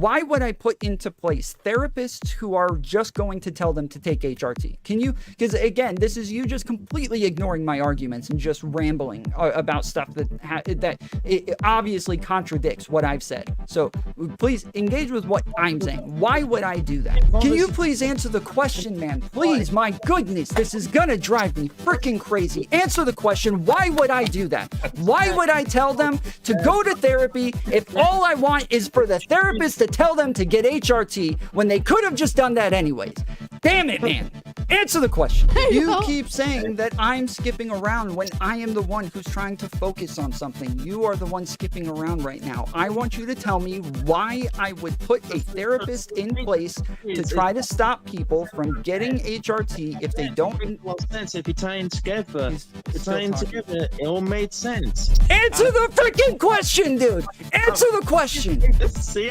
why would I put into place therapists who are just going to tell them to take HRT? Can you, because again, this is you just completely ignoring my arguments and just rambling about stuff that it obviously contradicts what I've said. So please engage with what I'm saying. Why would I do that? Can you please answer the question, man? Please, my goodness, this is gonna drive me freaking crazy. Answer the question, why would I do that? Why would I tell them to go to therapy if all I want is for the therapist to tell them to get HRT when they could have just done that anyways? Damn it, man. Answer the question. You keep saying that I'm skipping around when I am the one who's trying to focus on something. You are the one skipping around right now. I want you to tell me why I would put a therapist in place to try to stop people from getting HRT if they don't. It makes sense if you're tying together. It all made sense. Answer the freaking question, dude. Answer the question.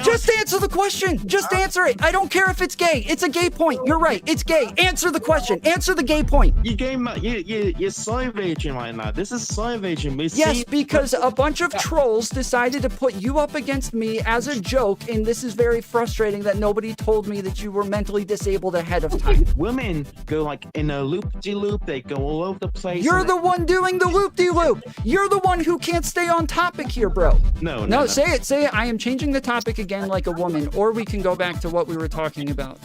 Just answer the question. Just answer it. I don't care if it's gay. It's a gay point. You're right. It's gay. Answer the question. Answer the gay point. You're salivating right now. This is salivating. Yes, because a bunch of trolls decided to put you up against me as a joke, and this is very frustrating that nobody told me that you were mentally disabled ahead of time. Women go like in a loop-de-loop. They go all over the place. You're the one doing the loop-de-loop. You're the one who can't stay on topic here, bro. No, say it. I am changing the topic again like a woman, or we can go back to what we were talking about.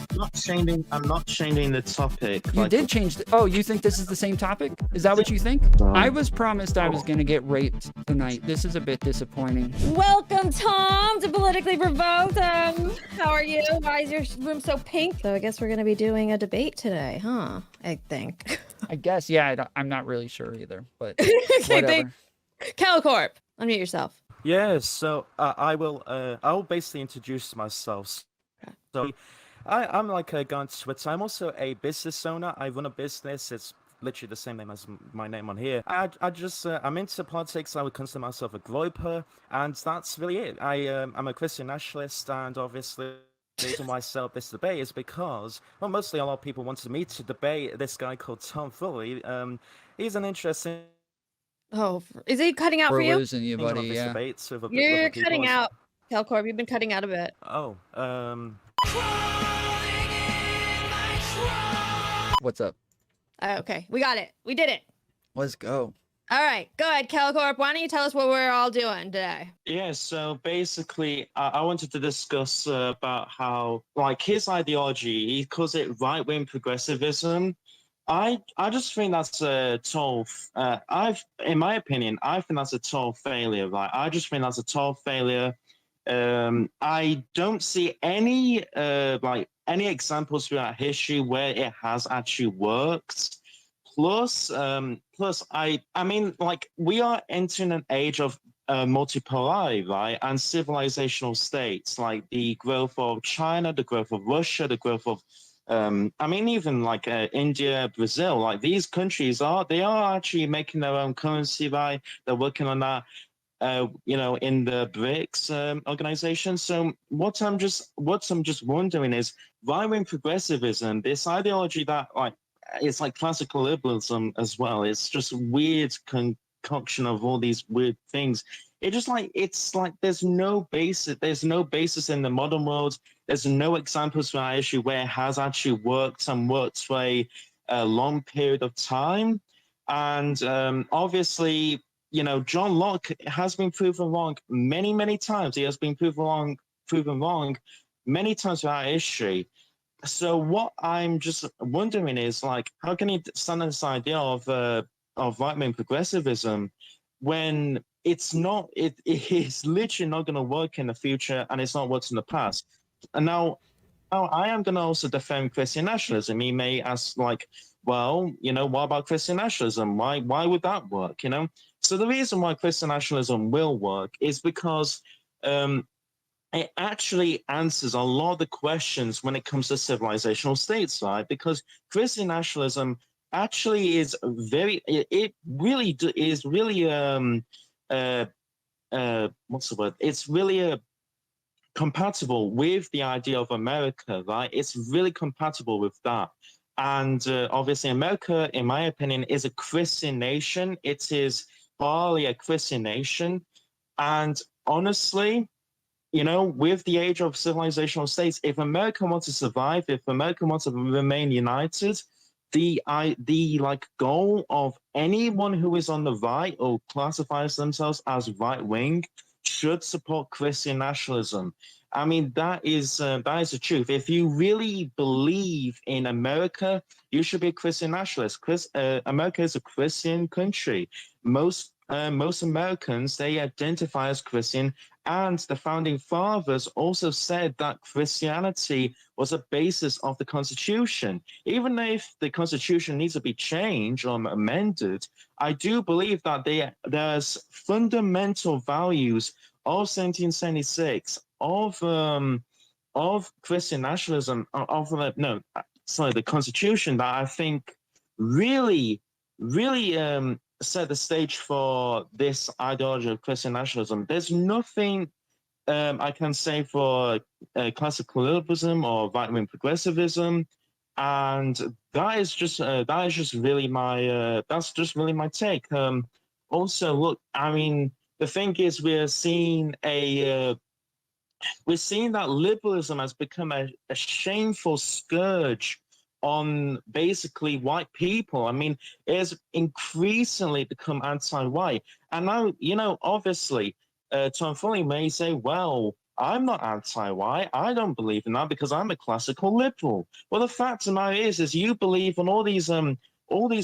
I'm not changing the topic. You did change the... Oh, you think this is the same topic? Is that what you think? I was promised I was gonna get raped tonight. This is a bit disappointing. Welcome, Tom, to Politically Provoked. How are you? Why is your room so pink? So I guess we're gonna be doing a debate today, huh? I think. I guess, yeah. I'm not really sure either, but whatever. Calicorp, unmute yourself. Yeah, so I will basically introduce myself. Okay. So I'm like a guy on Twitter. I'm also a business owner. I run a business. It's literally the same name as my name on here. I'm into politics. I would consider myself a Groyper, and that's really it. I'm a Christian nationalist, and obviously the reason why I set up this debate is because, well, mostly a lot of people wanted me to debate this guy called TOMFOOLEry. He's an interesting... Oh, is he cutting out for you? We're losing you, buddy, yeah. You're cutting out, Calicorp. You've been cutting out a bit. Oh, What's up? Okay, we got it. We did it. Let's go. All right, go ahead, Calicorp. Why don't you tell us what we're all doing today? Yeah, so basically, I wanted to discuss about how, like, his ideology, he calls it right-wing progressivism. I just think that's a total, in my opinion, I think that's a total failure, right? I just think that's a total failure. I don't see any, any examples throughout history where it has actually worked. Plus, I mean, like, we are entering an age of multipolarity, right? And civilizational states, like the growth of China, the growth of Russia, the growth of, I mean, even like India, Brazil, like these countries are actually making their own currency, right? They're working on that, you know, in the BRICS organization. So what I'm just wondering is, right-wing progressivism, this ideology that, like, it's like classical liberalism as well. It's just a weird concoction of all these weird things. It's like there's no basis in the modern world. There's no examples for that issue where it has actually worked and worked for a long period of time. And obviously, you know, John Locke has been proven wrong many times. He has been proven wrong many times throughout history. So what I'm just wondering is, like, how can he stand on this idea of right-wing progressivism when it's not, it is literally not going to work in the future, and it's not worked in the past. And now I am going to also defend Christian nationalism. He may ask, like, well, you know, what about Christian nationalism? Why would that work? You know, so the reason why Christian nationalism will work is because it actually answers a lot of the questions when it comes to civilizational states, right? Because Christian nationalism actually is very, it really is really what's the word? It's really compatible with the idea of America, right? It's really compatible with that. And obviously America, in my opinion, is a Christian nation. It is partly a Christian nation. And honestly, with the age of civilizational states, if America wants to survive, if America wants to remain united, the like goal of anyone who is on the right or classifies themselves as right wing should support Christian nationalism. I mean, that is the truth. If you really believe in America, you should be a Christian nationalist. America is a Christian country. Most Americans, they identify as Christian, and the founding fathers also said that Christianity was a basis of the Constitution. Even if the Constitution needs to be changed or amended, I do believe that there's fundamental values of 1776 of Christian nationalism the Constitution that I think really set the stage for this ideology of Christian nationalism. There's nothing I can say for classical liberalism or right-wing progressivism, and that's just really my take. Also, look, I mean, the thing is, we're seeing that liberalism has become a shameful scourge on basically white people. I mean, it has increasingly become anti-white. And now, obviously, Tomfoolery may say, well, I'm not anti-white. I don't believe in that because I'm a classical liberal. Well, the fact of the matter is you believe in all these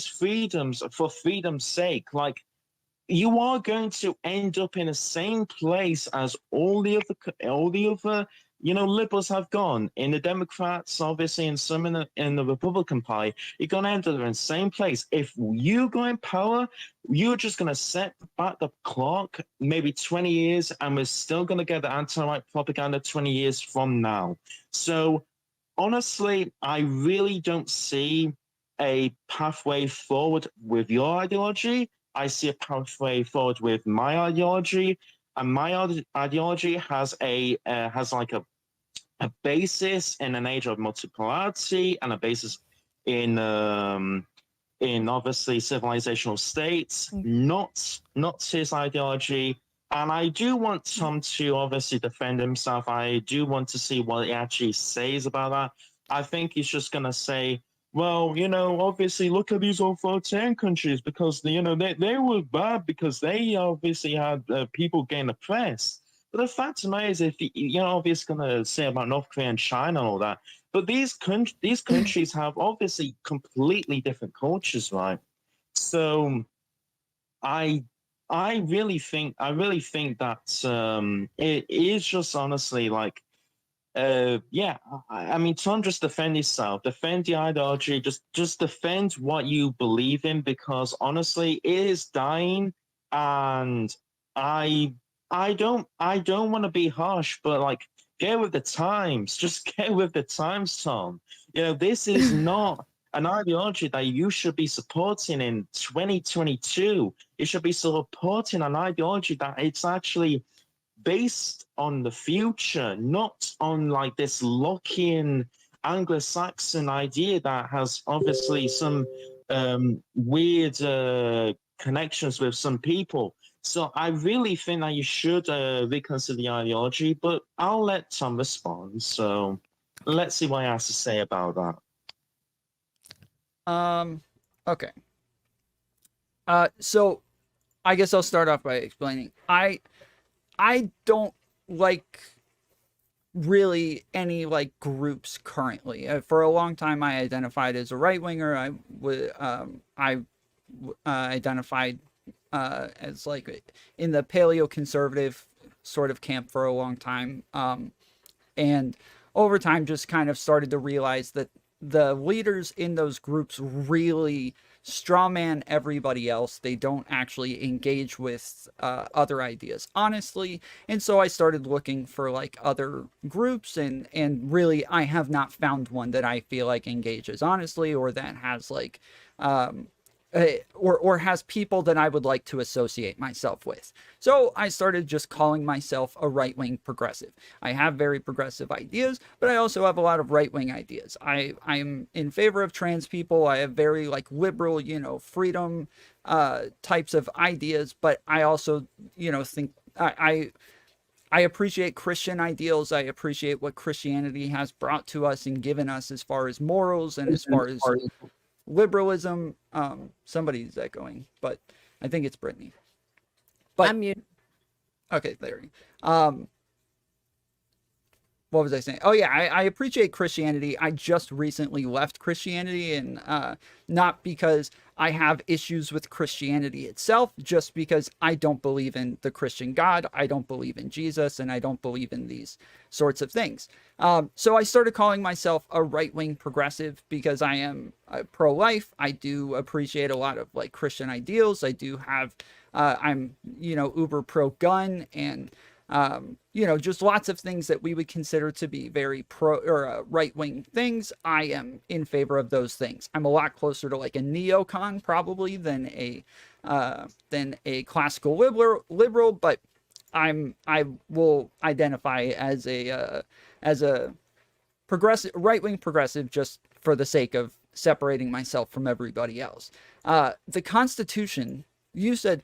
freedoms for freedom's sake. Like, you are going to end up in the same place as all the other liberals have gone. In the Democrats, obviously, and some in the Republican Party, you're going to end up in the same place. If you go in power, you're just going to set back the clock maybe 20 years, and we're still going to get the anti-white propaganda 20 years from now. So, honestly, I really don't see a pathway forward with your ideology. I see a pathway forward with my ideology, and my ideology has a basis in an age of multipolarity and a basis in obviously civilizational states, not his ideology. And I do want Tom to obviously defend himself. I do want to see what he actually says about that. I think he's just gonna say, well, obviously look at these authoritarian countries because they were bad because they obviously had people getting oppressed. But the fact of the matter is, if obviously going to say about North Korea and China and all that, but these countries have obviously completely different cultures, right? So I really think that it is just honestly like. I mean, Tom, just defend yourself, defend the ideology, just defend what you believe in, because honestly, it is dying, and I don't want to be harsh, but like, get with the times, just get with the times, Tom. This is not an ideology that you should be supporting in 2022. You should be supporting an ideology that it's actually based on the future, not on like this Lockean Anglo-Saxon idea that has obviously some weird connections with some people. So I really think that you should reconsider the ideology, but I'll let Tom respond. So let's see what he has to say about that. Okay. So I guess I'll start off by explaining. I don't like really any like groups currently. For a long time, I identified as a right winger. I identified as like in the paleo conservative sort of camp for a long time. And over time, just kind of started to realize that the leaders in those groups really strawman everybody else. They don't actually engage with other ideas honestly, and so I started looking for like other groups, and really I have not found one that I feel like engages honestly, or that has like or has people that I would like to associate myself with. So I started just calling myself a right-wing progressive. I have very progressive ideas, but I also have a lot of right-wing ideas. I'm in favor of trans people. I have very like liberal, freedom types of ideas, but I also, think I appreciate Christian ideals. I appreciate what Christianity has brought to us and given us as far as morals and as far as liberalism. Somebody's echoing, but I think it's Brittany. But I'm mute. okay, there. What was I saying? Oh yeah, I appreciate Christianity. I just recently left Christianity, and not because I have issues with Christianity itself, just because I don't believe in the Christian God, I don't believe in Jesus, and I don't believe in these sorts of things. So I started calling myself a right-wing progressive because I am pro-life. I do appreciate a lot of like Christian ideals. I do have, I'm uber pro-gun and just lots of things that we would consider to be very pro or right-wing things. I am in favor of those things. I'm a lot closer to like a neocon probably than a classical liberal, but I will identify as a progressive, right-wing progressive, just for the sake of separating myself from everybody else. The Constitution, you said,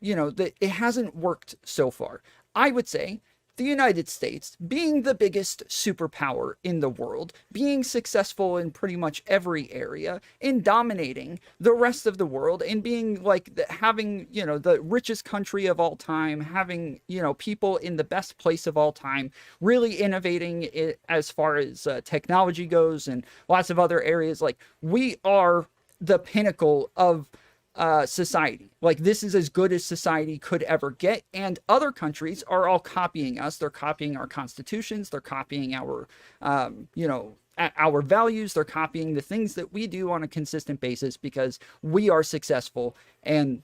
that it hasn't worked so far. I would say the United States, being the biggest superpower in the world, being successful in pretty much every area, in dominating the rest of the world, and being like having, the richest country of all time, having, people in the best place of all time, really innovating it as far as technology goes and lots of other areas. Like, we are the pinnacle of society. Like, this is as good as society could ever get, and other countries are all copying us. They're copying our constitutions, they're copying our our values, they're copying the things that we do on a consistent basis because we are successful, and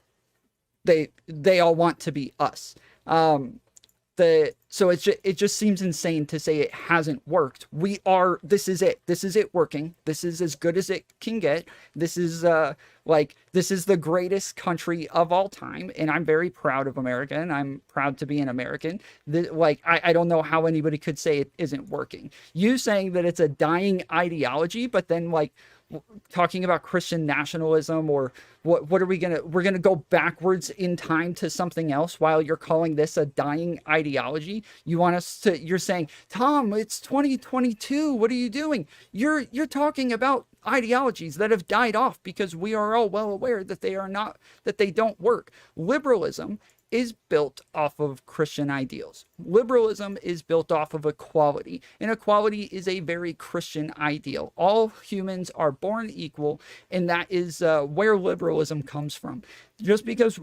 they all want to be us. So it just seems insane to say it hasn't worked. This is it working. This is as good as it can get. This is this is the greatest country of all time, and I'm very proud of America, and I'm proud to be an American. I don't know how anybody could say it isn't working. You saying that it's a dying ideology, but then talking about Christian nationalism, or what are we're gonna go backwards in time to something else while you're calling this a dying ideology? You're saying, Tom, it's 2022, what are you doing? You're talking about ideologies that have died off because we are all well aware that they don't work. Liberalism is built off of Christian ideals. Liberalism is built off of equality, and equality is a very Christian ideal. All humans are born equal, and that is where liberalism comes from. Just because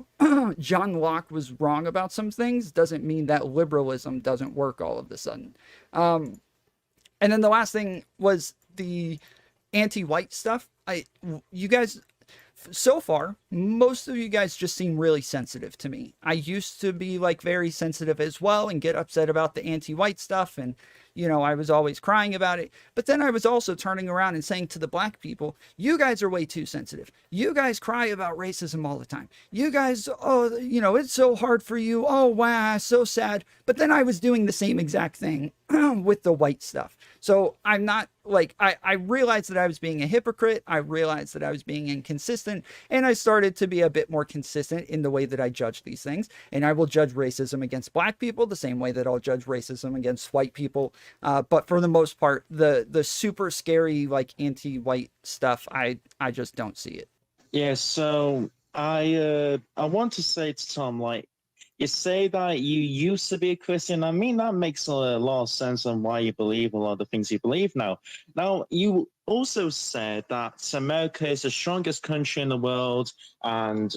John Locke was wrong about some things doesn't mean that liberalism doesn't work all of a sudden. And then the last thing was the anti-white stuff. You guys, so far, most of you guys just seem really sensitive to me. I used to be very sensitive as well and get upset about the anti-white stuff, and I was always crying about it. But then I was also turning around and saying to the black people, you guys are way too sensitive. You guys cry about racism all the time. You guys, it's so hard for you. Oh, wow, so sad. But then I was doing the same exact thing with the white stuff. So I'm not I realized that I was being a hypocrite. I realized that I was being inconsistent, and I started to be a bit more consistent in the way that I judge these things. And I will judge racism against black people the same way that I'll judge racism against white people. But for the most part, the super scary anti-white stuff, I just don't see it. Yeah, so I want to say to Tom, you say that you used to be a Christian. I mean, that makes a lot of sense on why you believe a lot of the things you believe now. Now, you also said that America is the strongest country in the world, and,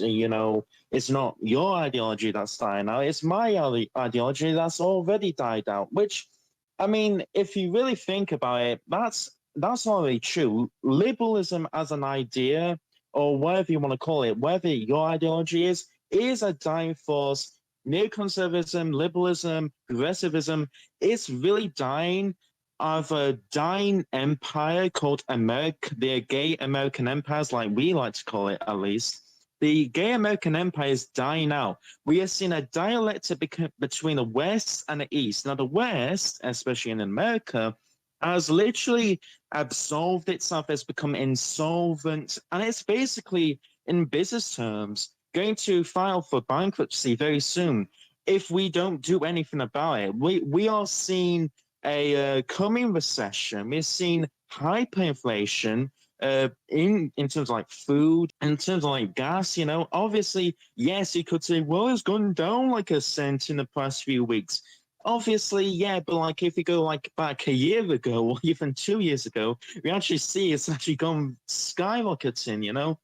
it's not your ideology that's dying out, it's my ideology that's already died out, which, I mean, if you really think about it, that's not really true. Liberalism as an idea, or whatever you want to call it, whatever your ideology is a dying force. Neoconservatism, liberalism, progressivism is really dying of a dying empire called America, the gay American empires, like we like to call it at least. The gay American empire is dying out. We are seeing a dialectic between the West and the East. Now, the West, especially in America, has literally absolved itself, has become insolvent, and it's basically, in business terms, going to file for bankruptcy very soon. if we don't do anything about it. We are seeing a coming recession. We're seeing hyperinflation in terms of like food, in terms of like gas. You know, obviously, yes, you could say, well, it's gone down like a cent in the past few weeks. Obviously, yeah, but like if you go like back a year ago or even 2 years ago, we actually see it's actually gone skyrocketing. You know,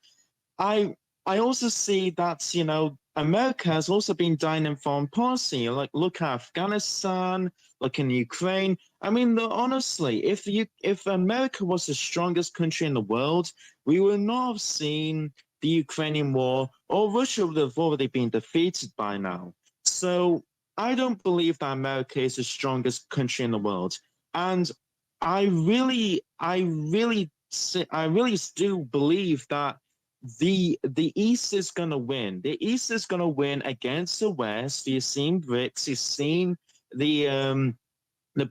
I also see that, you know, America has also been dying in foreign policy. Like, look at Afghanistan, look in Ukraine. I mean, honestly, if America was the strongest country in the world, we would not have seen the Ukrainian war, or Russia would have already been defeated by now. So I don't believe that America is the strongest country in the world, and I really do believe that the East is gonna win. The East is gonna win against the West. You've seen BRICS. You've seen the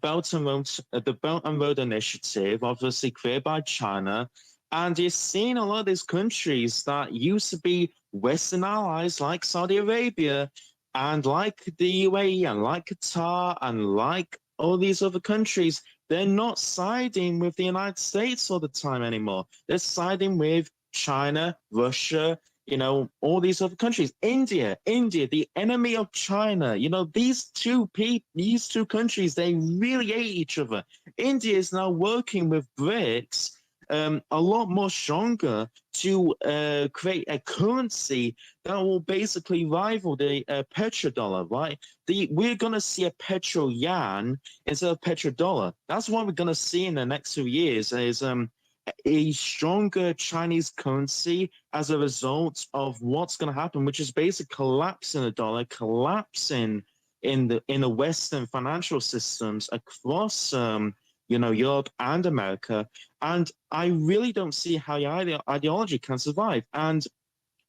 Belt and Road Initiative, obviously created by China, and you've seen a lot of these countries that used to be Western allies, like Saudi Arabia, and like the UAE, and like Qatar, and like all these other countries. They're not siding with the United States all the time anymore. They're siding with China, Russia, you know, all these other countries. India, the enemy of China. You know, these two countries, they really hate each other. India is now working with BRICS a lot more stronger to create a currency that will basically rival the petrodollar, right? We're going to see a petro yuan instead of petrodollar. That's what we're going to see in the next 2 years is a stronger Chinese currency as a result of what's going to happen, which is basically collapsing the dollar, collapsing in the Western financial systems across you know, Europe and America. And I really don't see how your ideology can survive. And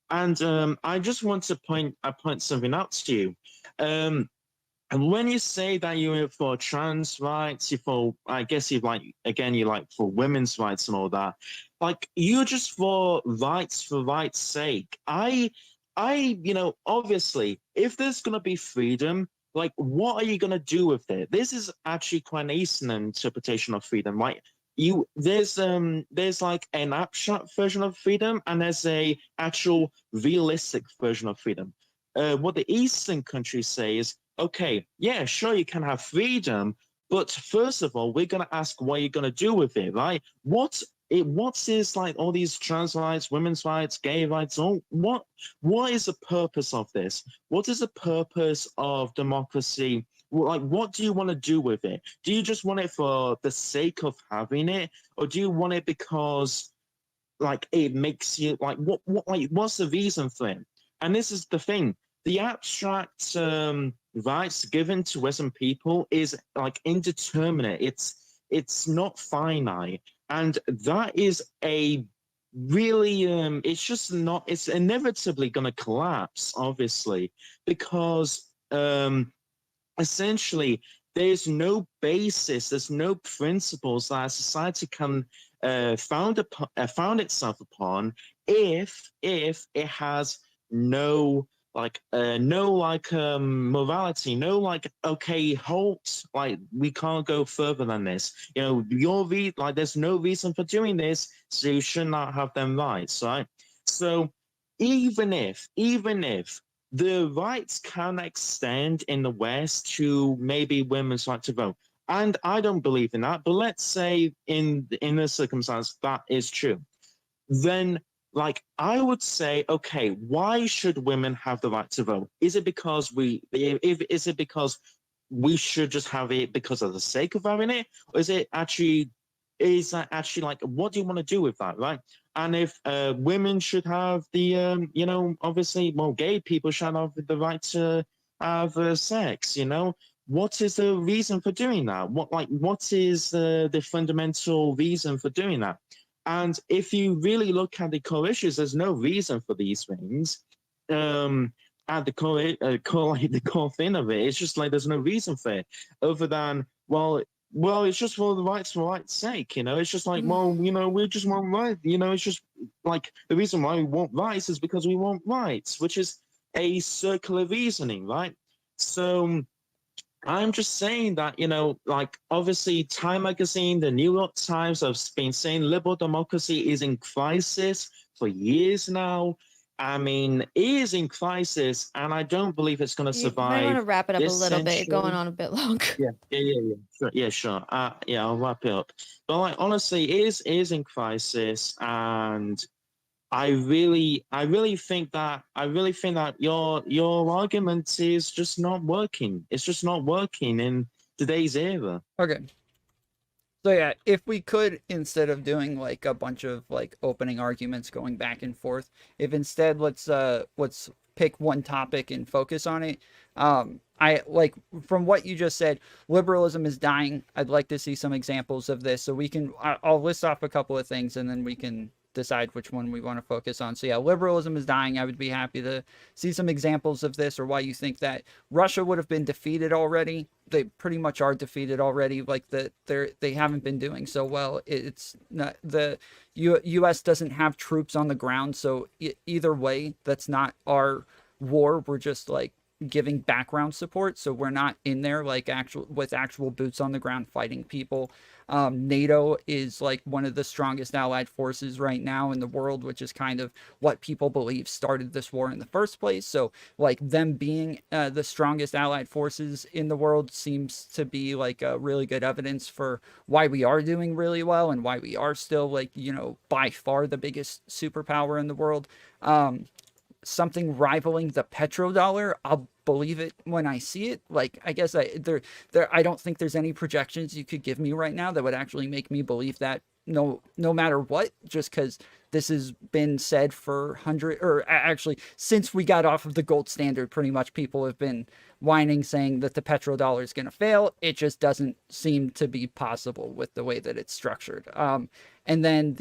I just want to point something out to you. And when you say that you're for trans rights, I guess you like for women's rights and all that, like you're just for rights sake. You know, obviously, if there's gonna be freedom, like what are you gonna do with it? This is actually quite an Eastern interpretation of freedom, right? There's like an abstract version of freedom, and there's a actual realistic version of freedom. What the Eastern countries say is, okay, yeah, sure, you can have freedom, but first of all, we're going to ask what you're going to do with it, right? What is like all these trans rights, women's rights, gay rights, what is the purpose of this? What is the purpose of democracy? Like, what do you want to do with it? Do you just want it for the sake of having it, or do you want it because like it makes you like what's the reason for it? And this is the thing. The abstract rights given to Western people is like indeterminate. It's not finite, and that is a really it's just not. It's inevitably going to collapse, obviously, because essentially there's no basis, there's no principles that a society can found itself upon if it has no morality, no like, okay, halt, like we can't go further than this. You know, there's no reason for doing this, so you should not have them rights, right? So even if the rights can extend in the West to maybe women's right to vote, and I don't believe in that, but let's say in this circumstance that is true, then like I would say, okay, why should women have the right to vote? Is it because we should just have it because of the sake of having it, or is that actually like, what do you want to do with that, right? And if women should have the you know, obviously, well, gay people should have the right to have sex, you know. What is the reason for doing that? What is the fundamental reason for doing that? And if you really look at the core issues, there's no reason for these things. At the core thing of it, it's just like there's no reason for it, other than well, it's just for the rights sake, you know. It's just like, well, you know, we just want rights, you know. It's just like the reason why we want rights is because we want rights, which is a circular reasoning, right? So I'm just saying that, like obviously Time Magazine, the New York Times have been saying liberal democracy is in crisis for years now. I mean, it is in crisis, and I don't believe it's going to You might want survive to wrap it up a this little bit. You're going century. on a bit long. Yeah. Sure. Yeah, sure. Yeah, I'll wrap it up. But like, honestly, it is in crisis, and I really think that your argument is just not working. It's just not working in today's era. Okay. So yeah, if we could, instead of doing like a bunch of like opening arguments going back and forth, if instead let's pick one topic and focus on it. I like, from what you just said, liberalism is dying. I'd like to see some examples of this, so we can I'll list off a couple of things and then we can decide which one we want to focus on. So yeah, liberalism is dying. I would be happy to see some examples of this, or why you think that Russia would have been defeated already. They pretty much are defeated already. Like they haven't been doing so well. It's not the U.S. doesn't have troops on the ground, so either way, that's not our war. We're just like giving background support, so we're not in there like actual boots on the ground fighting people. NATO is like one of the strongest allied forces right now in the world, which is kind of what people believe started this war in the first place. So like them being the strongest allied forces in the world seems to be like a really good evidence for why we are doing really well and why we are still like, by far the biggest superpower in the world. Something rivaling the petrodollar, I'll believe it when I see it. Like, I guess I don't think there's any projections you could give me right now that would actually make me believe that, no matter what, just because this has been said for actually since we got off of the gold standard, pretty much people have been whining, saying that the petrodollar is going to fail. It just doesn't seem to be possible with the way that it's structured. And then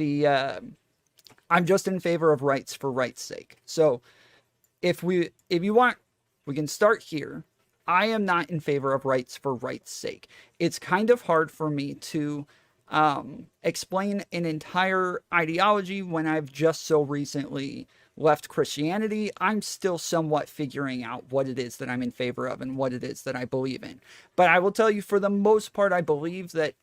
I'm just in favor of rights for rights' sake. So if you want, we can start here. I am not in favor of rights for rights' sake. It's kind of hard for me to explain an entire ideology when I've just so recently left Christianity. I'm still somewhat figuring out what it is that I'm in favor of and what it is that I believe in. But I will tell you, for the most part, I believe that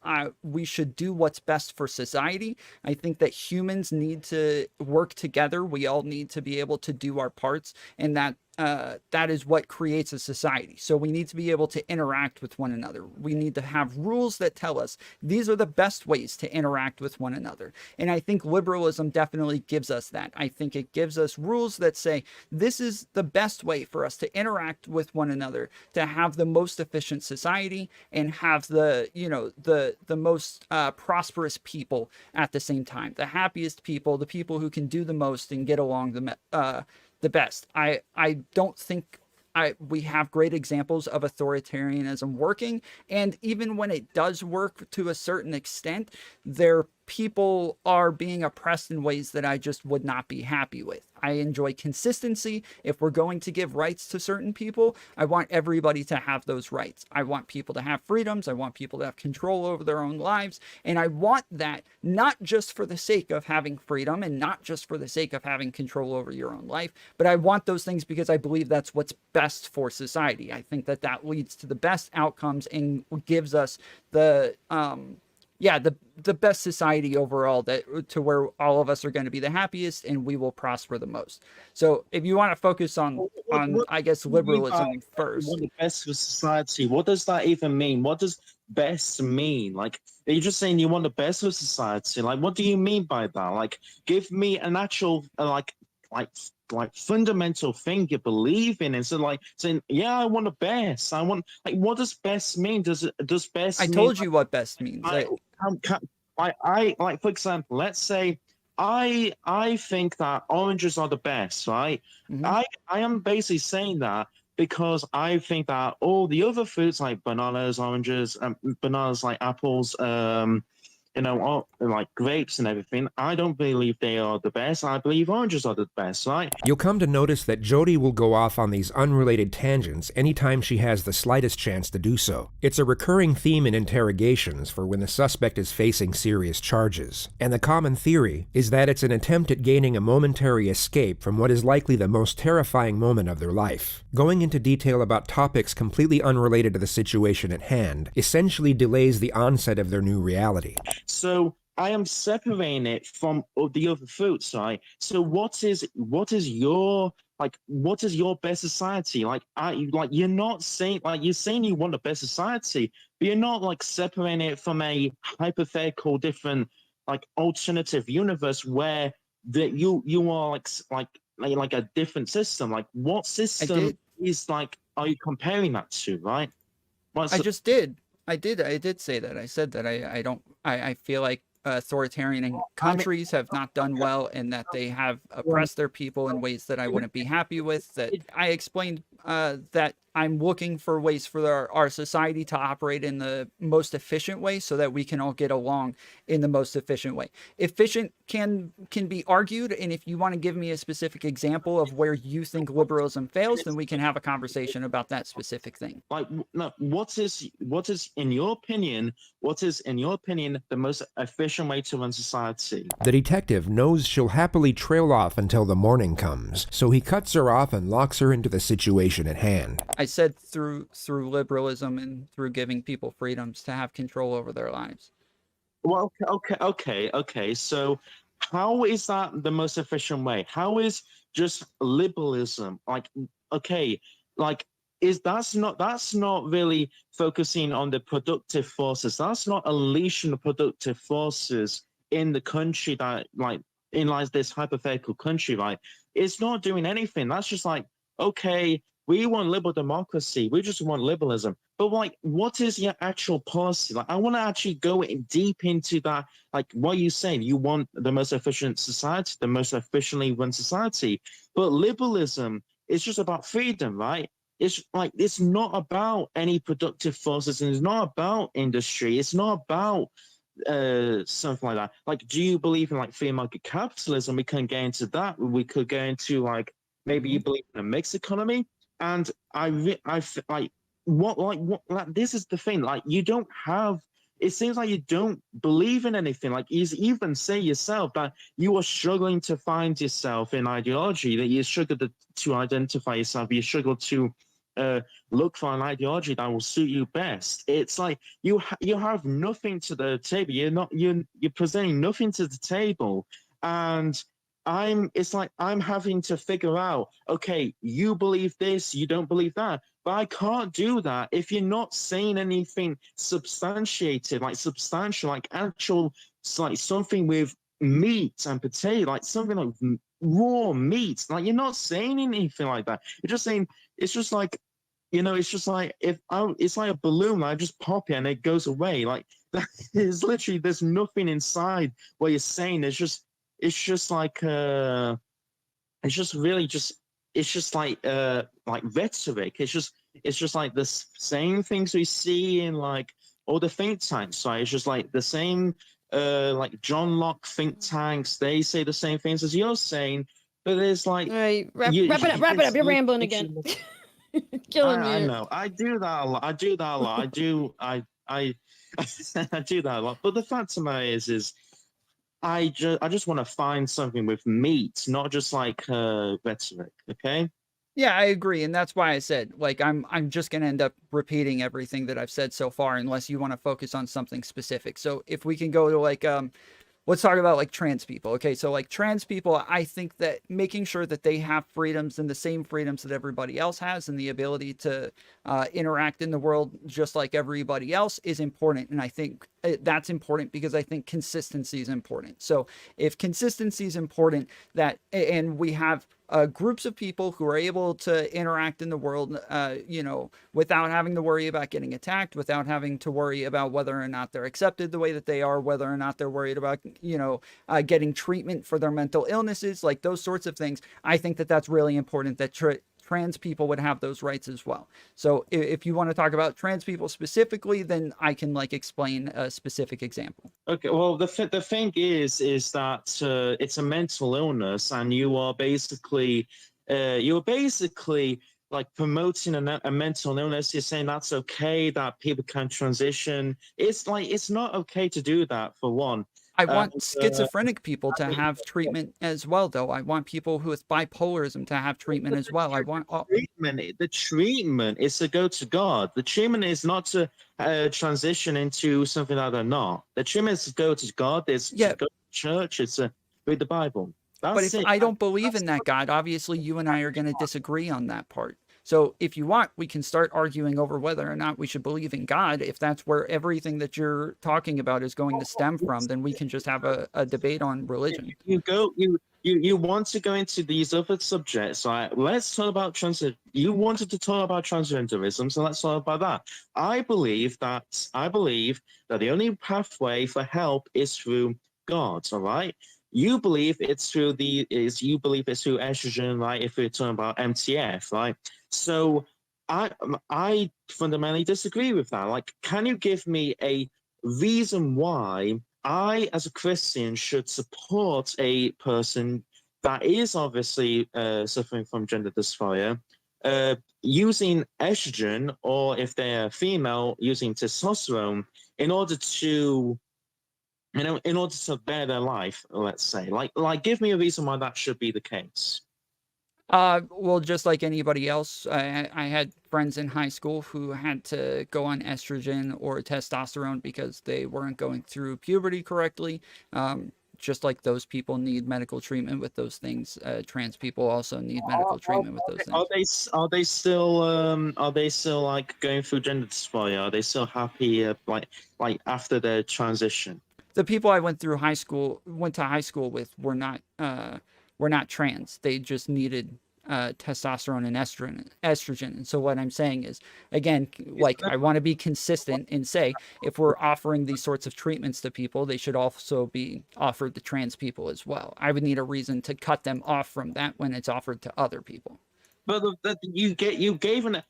we should do what's best for society. I think that humans need to work together. We all need to be able to do our parts, and that is what creates a society. So we need to be able to interact with one another. We need to have rules that tell us these are the best ways to interact with one another. And I think liberalism definitely gives us that. I think it gives us rules that say this is the best way for us to interact with one another, to have the most efficient society and have the most prosperous people at the same time, the happiest people, the people who can do the most and get along the best. I don't think we have great examples of authoritarianism working, and even when it does work to a certain extent, people are being oppressed in ways that I just would not be happy with. I enjoy consistency. If we're going to give rights to certain people, I want everybody to have those rights. I want people to have freedoms. I want people to have control over their own lives. And I want that not just for the sake of having freedom and not just for the sake of having control over your own life, but I want those things because I believe that's what's best for society. I think that leads to the best outcomes and gives us the best society overall, to where all of us are going to be the happiest and we will prosper the most. So if you want to focus on I guess liberalism first. Want the best for society. What does that even mean? What does best mean? Like, are you just saying you want the best for society? Like, what do you mean by that? Like, give me an actual like fundamental thing you believe in, instead of like saying, yeah, I want the best. I want, like, what does best mean? Does best I mean, told you what best means. I like, for example, let's say I think that oranges are the best, right? Mhm. I am basically saying that because I think that all the other fruits like bananas, oranges, bananas like apples, like grapes and everything. I don't believe they are the best. I believe oranges are the best, right? You'll come to notice that Jody will go off on these unrelated tangents anytime she has the slightest chance to do so. It's a recurring theme in interrogations for when the suspect is facing serious charges. And the common theory is that it's an attempt at gaining a momentary escape from what is likely the most terrifying moment of their life. Going into detail about topics completely unrelated to the situation at hand essentially delays the onset of their new reality. So I am separating it from the other fruits, right? So what is your best society? Like you're not saying, like, you're saying you want a best society, but you're not like separating it from a hypothetical different like alternative universe where that you are like a different system. Like what system is like are you comparing that to, right? I just did. I did say that. I said that I feel like authoritarian countries have not done well and that they have oppressed their people in ways that I wouldn't be happy with. That I explained that I'm looking for ways for our society to operate in the most efficient way so that we can all get along in the most efficient way. Efficient can be argued, and if you want to give me a specific example of where you think liberalism fails, then we can have a conversation about that specific thing. Like, no, what is in your opinion the most efficient way to run society? The detective knows she'll happily trail off until the morning comes, so he cuts her off and locks her into the situation at hand. I said through liberalism and through giving people freedoms to have control over their lives. Well, okay. So how is that the most efficient way? How is just liberalism like, okay, like that's not really focusing on the productive forces. That's not unleashing the productive forces in the country that like in like this hypothetical country, right? It's not doing anything. That's just like, okay, we want liberal democracy. We just want liberalism. But like, what is your actual policy? Like, I want to actually go in deep into that. Like, what you saying? You want the most efficient society, the most efficiently run society. But liberalism is just about freedom, right? It's like, it's not about any productive forces, and it's not about industry. It's not about something like that. Like, do you believe in like free market capitalism? We can get into that. We could go into like, maybe you believe in a mixed economy. And this is the thing. Like, you don't have. It seems like you don't believe in anything. Like, you even say yourself that you are struggling to find yourself in ideology. That you struggle to identify yourself. You struggle to look for an ideology that will suit you best. It's like you have nothing to the table. You're presenting nothing to the table, and it's like I'm having to figure out, okay, you believe this, you don't believe that, but I can't do that if you're not saying anything substantiated, like substantial, like actual, like something with meat and potato, like something like raw meat. Like, you're not saying anything like that. You're just saying, it's just like, it's just like it's like a balloon. I just pop it and it goes away. Like, there's nothing inside what you're saying. It's just like it's just like rhetoric. It's just like the same things we see in like all the think tanks, right? It's just like the same like John Locke think tanks. They say the same things as you're saying, but there's like, all right, wrap it up. You're rambling again. Killing me. I know. I do that a lot. I do that a lot. I do that a lot. But the fact of the matter is I just want to find something with meat, not just like rhetoric. Okay. Yeah, I agree, and that's why I said, like, I'm just gonna end up repeating everything that I've said so far, unless you want to focus on something specific. So if we can go to like let's talk about like trans people. Okay, so like trans people, I think that making sure that they have freedoms and the same freedoms that everybody else has and the ability to interact in the world just like everybody else is important. And I think that's important because I think consistency is important. So if consistency is important, and we have groups of people who are able to interact in the world, without having to worry about getting attacked, without having to worry about whether or not they're accepted the way that they are, whether or not they're worried about, getting treatment for their mental illnesses, like those sorts of things. I think that that's really important, that trans people would have those rights as well. So if you want to talk about trans people specifically, then I can like explain a specific example. Okay, well, the thing is that it's a mental illness, and you're basically like promoting a mental illness. You're saying that's okay, that people can transition. It's like it's not okay to do that, for one. I want schizophrenic people to have treatment as well, though. I want people who with bipolarism to have treatment as well. I want the treatment is to go to God. The treatment is not to transition into something that they're not. The treatment is to go to God. It's to go to church. It's to read the Bible. But if I don't believe in that God, obviously you and I are going to disagree on that part. So if you want, we can start arguing over whether or not we should believe in God. If that's where everything that you're talking about is going to stem from, then we can just have a debate on religion. You want to go into these other subjects, right? Let's talk about you wanted to talk about transgenderism, so let's talk about that. I believe that the only pathway for help is through God, all right? You believe it's through estrogen, right? If we're talking about MTF, right? So I fundamentally disagree with that. Like, can you give me a reason why I, as a Christian, should support a person that is obviously suffering from gender dysphoria, using estrogen, or if they're female, using testosterone in order to bear their life, let's say? Like, give me a reason why that should be the case. Well, just like anybody else, I had friends in high school who had to go on estrogen or testosterone because they weren't going through puberty correctly. Just like those people need medical treatment with those things, trans people also need medical treatment with those things. Are they still like going through gender dysphoria? Are they still happy like after their transition? The people I went to high school with were not trans. They just needed testosterone and estrogen. And so what I'm saying is, again, like, I want to be consistent and say, if we're offering these sorts of treatments to people, they should also be offered to trans people as well. I would need a reason to cut them off from that when it's offered to other people. But you gave an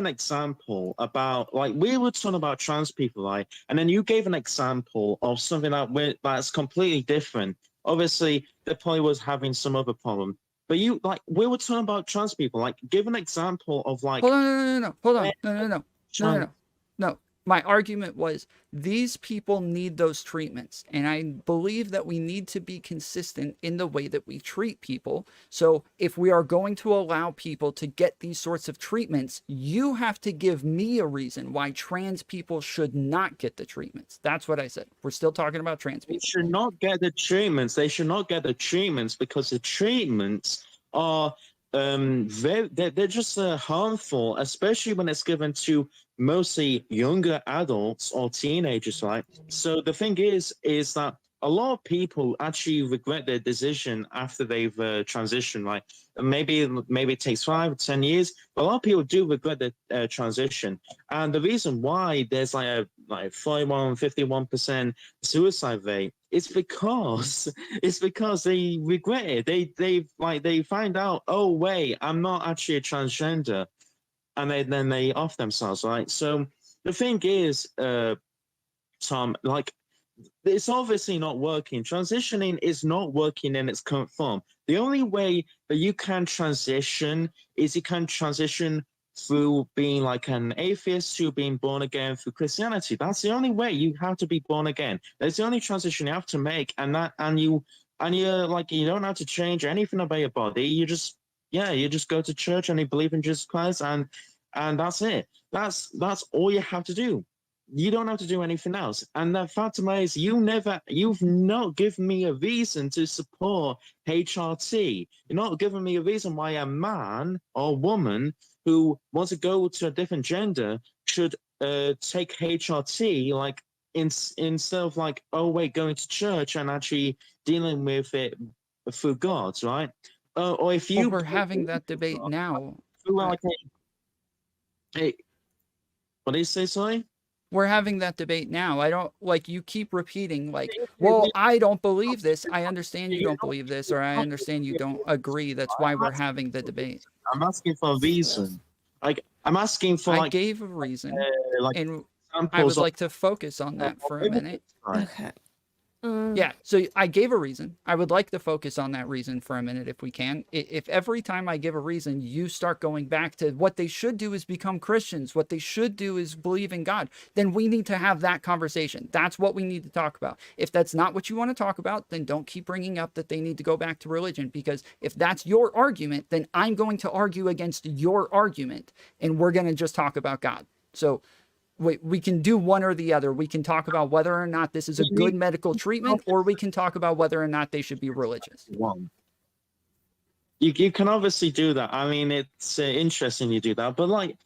example about, like, we were talking about trans people, right? And then you gave an example of something that's completely different. Obviously, they probably was having some other problem. But we were talking about trans people. Like, give an example of, like... Hold on, no. My argument was, these people need those treatments. And I believe that we need to be consistent in the way that we treat people. So if we are going to allow people to get these sorts of treatments, you have to give me a reason why trans people should not get the treatments. That's what I said. We're still talking about trans people. They should not get the treatments. They should not get the treatments because the treatments are... they're just harmful, especially when it's given to mostly younger adults or teenagers, right? So the thing is that a lot of people actually regret their decision after they've transitioned, right? Maybe it takes 5 or 10 years, but a lot of people do regret the transition. And the reason why there's like 41, 51% suicide rate is because they regret it. They find out, oh wait, I'm not actually a transgender, and then they off themselves, right? So the thing is, Tom, like, it's obviously not working. Transitioning is not working in its current form. The only way that you can transition is you can transition through being like an atheist to being born again through Christianity. That's the only way. You have to be born again. That's the only transition you have to make, and you don't have to change anything about your body. You just go to church and you believe in Jesus Christ, and that's it. That's all you have to do. You don't have to do anything else. And the fact of the matter is, you've not given me a reason to support HRT. You're not giving me a reason why a man or woman who wants to go to a different gender should take HRT, like, instead of like, oh wait, going to church and actually dealing with it through God, right? Or if you... We're having that debate now. Like, hey, what did you say, sorry? We're having that debate now. I don't like you keep repeating like, well, I don't believe this. I understand you don't believe this, or I understand you don't agree. That's why we're having the debate. I'm asking for a reason. Like I'm asking for I gave a reason, like and I would examples of like to focus on that for a minute. Right. Okay. Yeah, so I gave a reason. I would like to focus on that reason for a minute if we can. If every time I give a reason, you start going back to what they should do is become Christians, what they should do is believe in God, then we need to have that conversation. That's what we need to talk about. If that's not what you want to talk about, then don't keep bringing up that they need to go back to religion, because if that's your argument, then I'm going to argue against your argument, and we're going to just talk about God. So we can do one or the other. We can talk about whether or not this is a good medical treatment, or we can talk about whether or not they should be religious. One. You can obviously do that. I mean, it's interesting you do that, but like,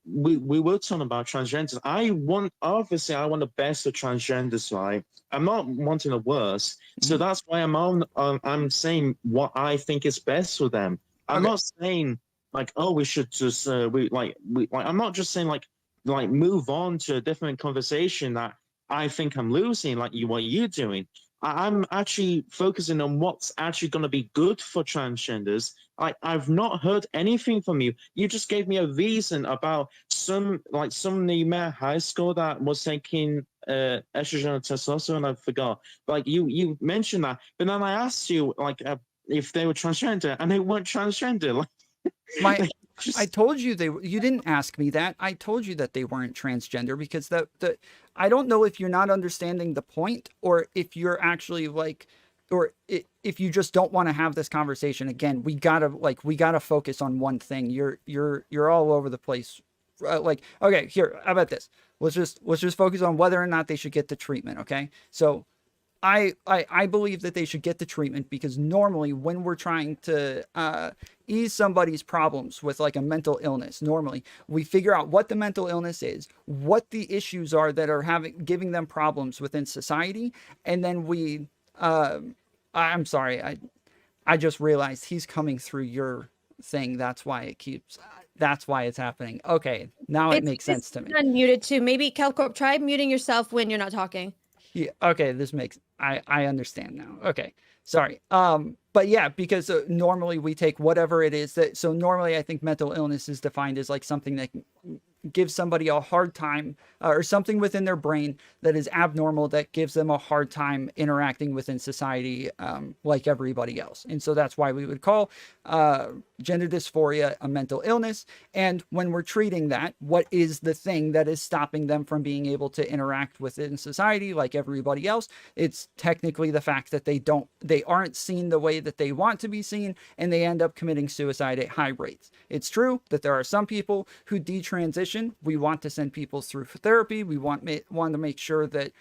we were talking about transgenders. I want the best for transgenders, right? I'm not wanting the worst, so that's why I'm saying what I think is best for them. I'm not saying like, oh, we should just I'm not just saying like move on to a different conversation that I think I'm losing, like what you're doing. I'm actually focusing on what's actually going to be good for transgenders. I've not heard anything from you. You just gave me a reason about some you met at high school that was taking estrogen and testosterone. I forgot. Like you mentioned that, but then I asked you like if they were transgender, and they weren't transgender. Like, I told you you didn't ask me that. I told you that they weren't transgender, because I don't know if you're not understanding the point, or if you're actually like, or if you just don't want to have this conversation. Again, we gotta focus on one thing. You're all over the place. Like, okay, here, how about this? Let's just focus on whether or not they should get the treatment. Okay, so I believe that they should get the treatment, because normally when we're trying to ease somebody's problems with like a mental illness, normally we figure out what the mental illness is, what the issues are that are giving them problems within society, and then we I'm sorry, I just realized he's coming through your thing. That's why it's happening. Okay, now it makes sense to me. Unmuted too. Maybe Calcorp, try muting yourself when you're not talking. Yeah, okay, I understand now. Okay, sorry. But yeah, because normally we take whatever it is so normally I think mental illness is defined as like something that gives somebody a hard time, or something within their brain that is abnormal, that gives them a hard time interacting within society, like everybody else. And so that's why we would call gender dysphoria a mental illness. And when we're treating that, what is the thing that is stopping them from being able to interact within society like everybody else? It's technically the fact that they aren't seen the way that they want to be seen, and they end up committing suicide at high rates. It's true that there are some people who detransition. We want to send people through therapy. We want to make sure that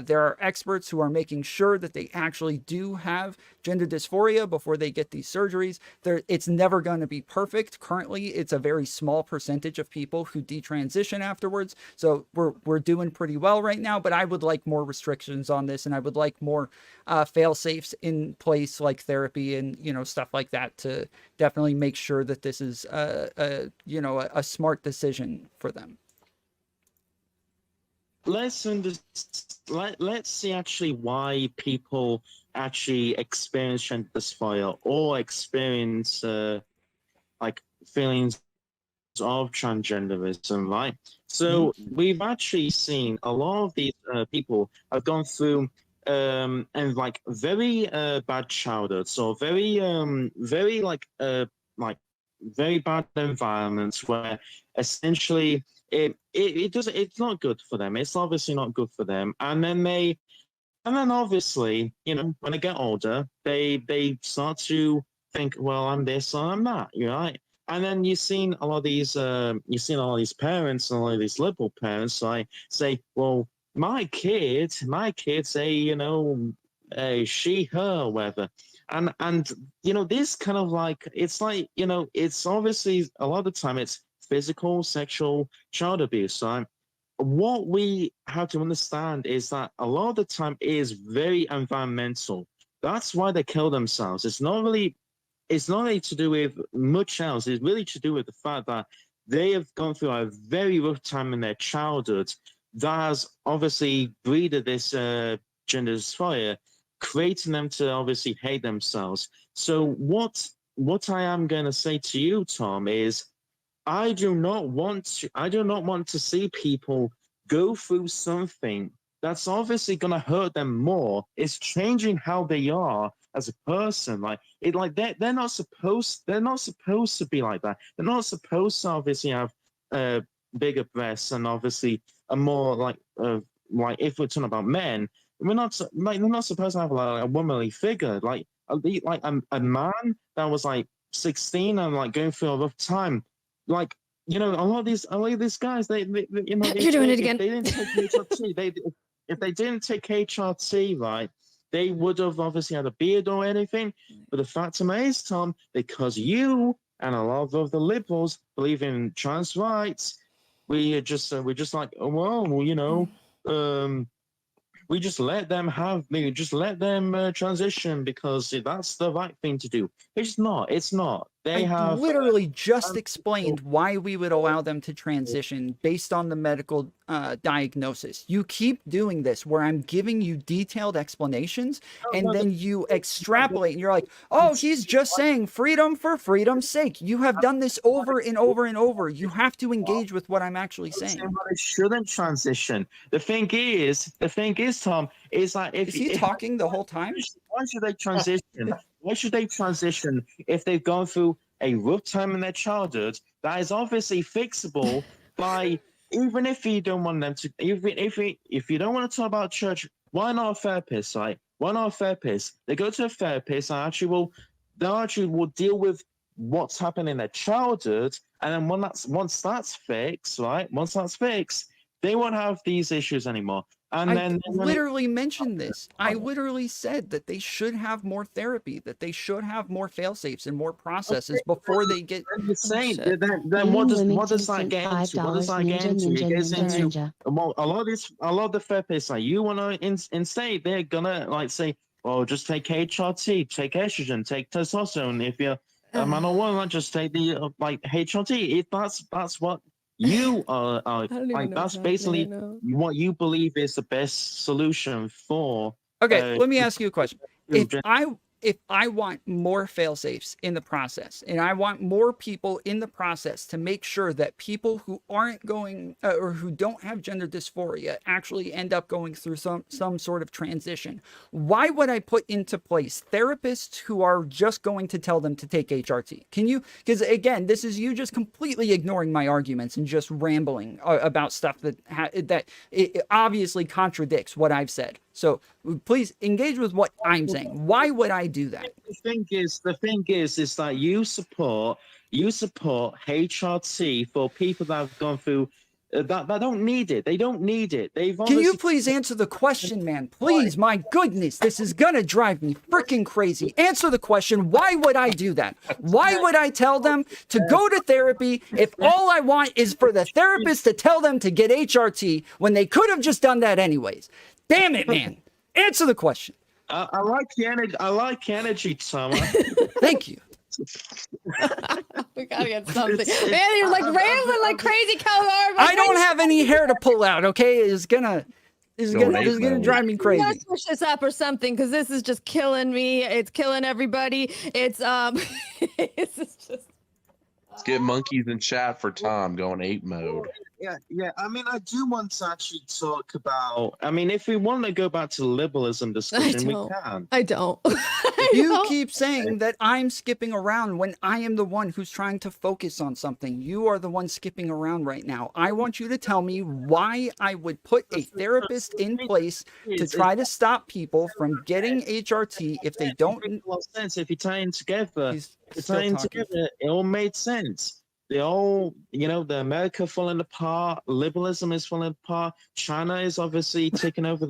there are experts who are making sure that they actually do have gender dysphoria before they get these surgeries. It's never going to be perfect. Currently, it's a very small percentage of people who detransition afterwards. So we're doing pretty well right now, but I would like more restrictions on this, and I would like more fail-safes in place, like therapy and stuff like that, to definitely make sure that this is a smart decision for them. Let's see actually why people actually experience gender dysphoria or experience like feelings of transgenderism, right? So we've actually seen a lot of these people have gone through and like very bad childhood, so very very bad environments where essentially it's not good for them. It's obviously not good for them. And then obviously, when they get older, they start to think, well, I'm this or I'm that, right? And then you've seen a lot of these parents and a lot of these liberal parents say, well, my kid say, she, her, whatever. And this kind of like, it's like, it's obviously a lot of the time it's physical, sexual, child abuse. So what we have to understand is that a lot of the time it is very environmental. That's why they kill themselves. It's not really to do with much else. It's really to do with the fact that they have gone through a very rough time in their childhood that has obviously breeded this gender dysphoria, creating them to obviously hate themselves. So what I am going to say to you, Tom, is I do not want to see people go through something that's obviously going to hurt them more. It's changing how they are as a person. They're not supposed to be like that. They're not supposed to obviously have bigger breasts and obviously a more like if we're talking about men, they're not supposed to have like a womanly figure. Like a man that was like 16 and like going through a rough time. Like, a lot of these guys, they You're doing it again. They didn't take HRT. If they didn't take HRT, right, they would have obviously had a beard or anything. But the fact of it is, Tom, because you and a lot of the liberals believe in trans rights, we're just like, oh, well, we just let them transition because that's the right thing to do. It's not. They have literally just explained why we would allow them to transition based on the medical diagnosis. You keep doing this where I'm giving you detailed explanations and then you extrapolate and you're like, oh, he's just saying freedom for freedom's sake. You have done this over and over and over. You have to engage with what I'm actually saying. Somebody shouldn't transition. The thing is, Tom, is like is he talking the whole time? Why should they transition? Why should they transition if they've gone through a rough time in their childhood that is obviously fixable by, even if you don't want them to, even if you don't want to talk about church, why not a therapist, right? Why not a therapist? They go to a therapist and they'll actually deal with what's happened in their childhood, and then once that's fixed, right? Once that's fixed, they won't have these issues anymore. And I literally mentioned this. I literally said that they should have more therapy, that they should have more fail-safes and more processes before they get. Then what does that get into? What does that get into? It gets into a lot of the therapists, like, you want to instead, they're gonna like say, well, just take HRT, take estrogen, take testosterone. If you're a man or woman, just take the HRT. If that's what you are like, that's basically what you believe is the best solution for. Okay, let me ask you a question. If I want more fail-safes in the process, and I want more people in the process to make sure that people who aren't going or who don't have gender dysphoria actually end up going through some sort of transition, why would I put into place therapists who are just going to tell them to take HRT? Can you, because again, this is you just completely ignoring my arguments and just rambling about stuff that it obviously contradicts what I've said. So please engage with what I'm saying. Why would I do that? The thing is that you support HRT for people that have gone through that don't need it. They don't need it. Can you please answer the question, man? Please, my goodness, this is gonna drive me freaking crazy. Answer the question. Why would I do that? Why would I tell them to go to therapy if all I want is for the therapist to tell them to get HRT when they could have just done that anyways? Damn it, man. Answer the question. I like the energy. I like energy, Tom. Thank you. We gotta get something. Man, you're like rambling like crazy, Calvar. I don't have any hair to pull out, okay? It's gonna drive me crazy. Let's push this up or something, because this is just killing me. It's killing everybody. It's this is just. Let's get monkeys in chat for Tom going ape mode. Yeah. I mean, I do want to actually talk about. I mean, if we want to go back to the liberalism discussion, we can. I don't. You keep saying that I'm skipping around when I am the one who's trying to focus on something. You are the one skipping around right now. I want you to tell me why I would put a therapist in place to try to stop people from getting HRT if they don't. It makes a lot of sense if you tie them together. It all made sense. They all, the America falling apart, liberalism is falling apart, China is obviously taking over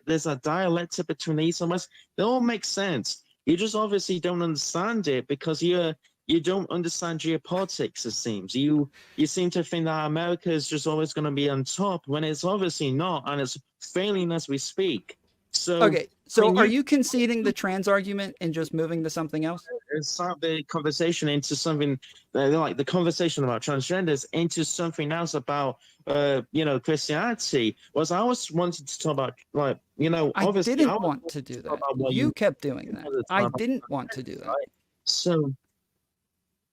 there's a dialectic between the East and West. They all make sense. You just obviously don't understand it because you don't understand geopolitics, it seems. You seem to think that America is just always going to be on top when it's obviously not, and it's failing as we speak. So okay, so are you conceding the trans argument and just moving to something else? the conversation into something like the conversation about transgenders into something else about Christianity. Was I was wanting to talk about obviously I didn't want to do that. what You you kept doing that. I didn't want to do that. So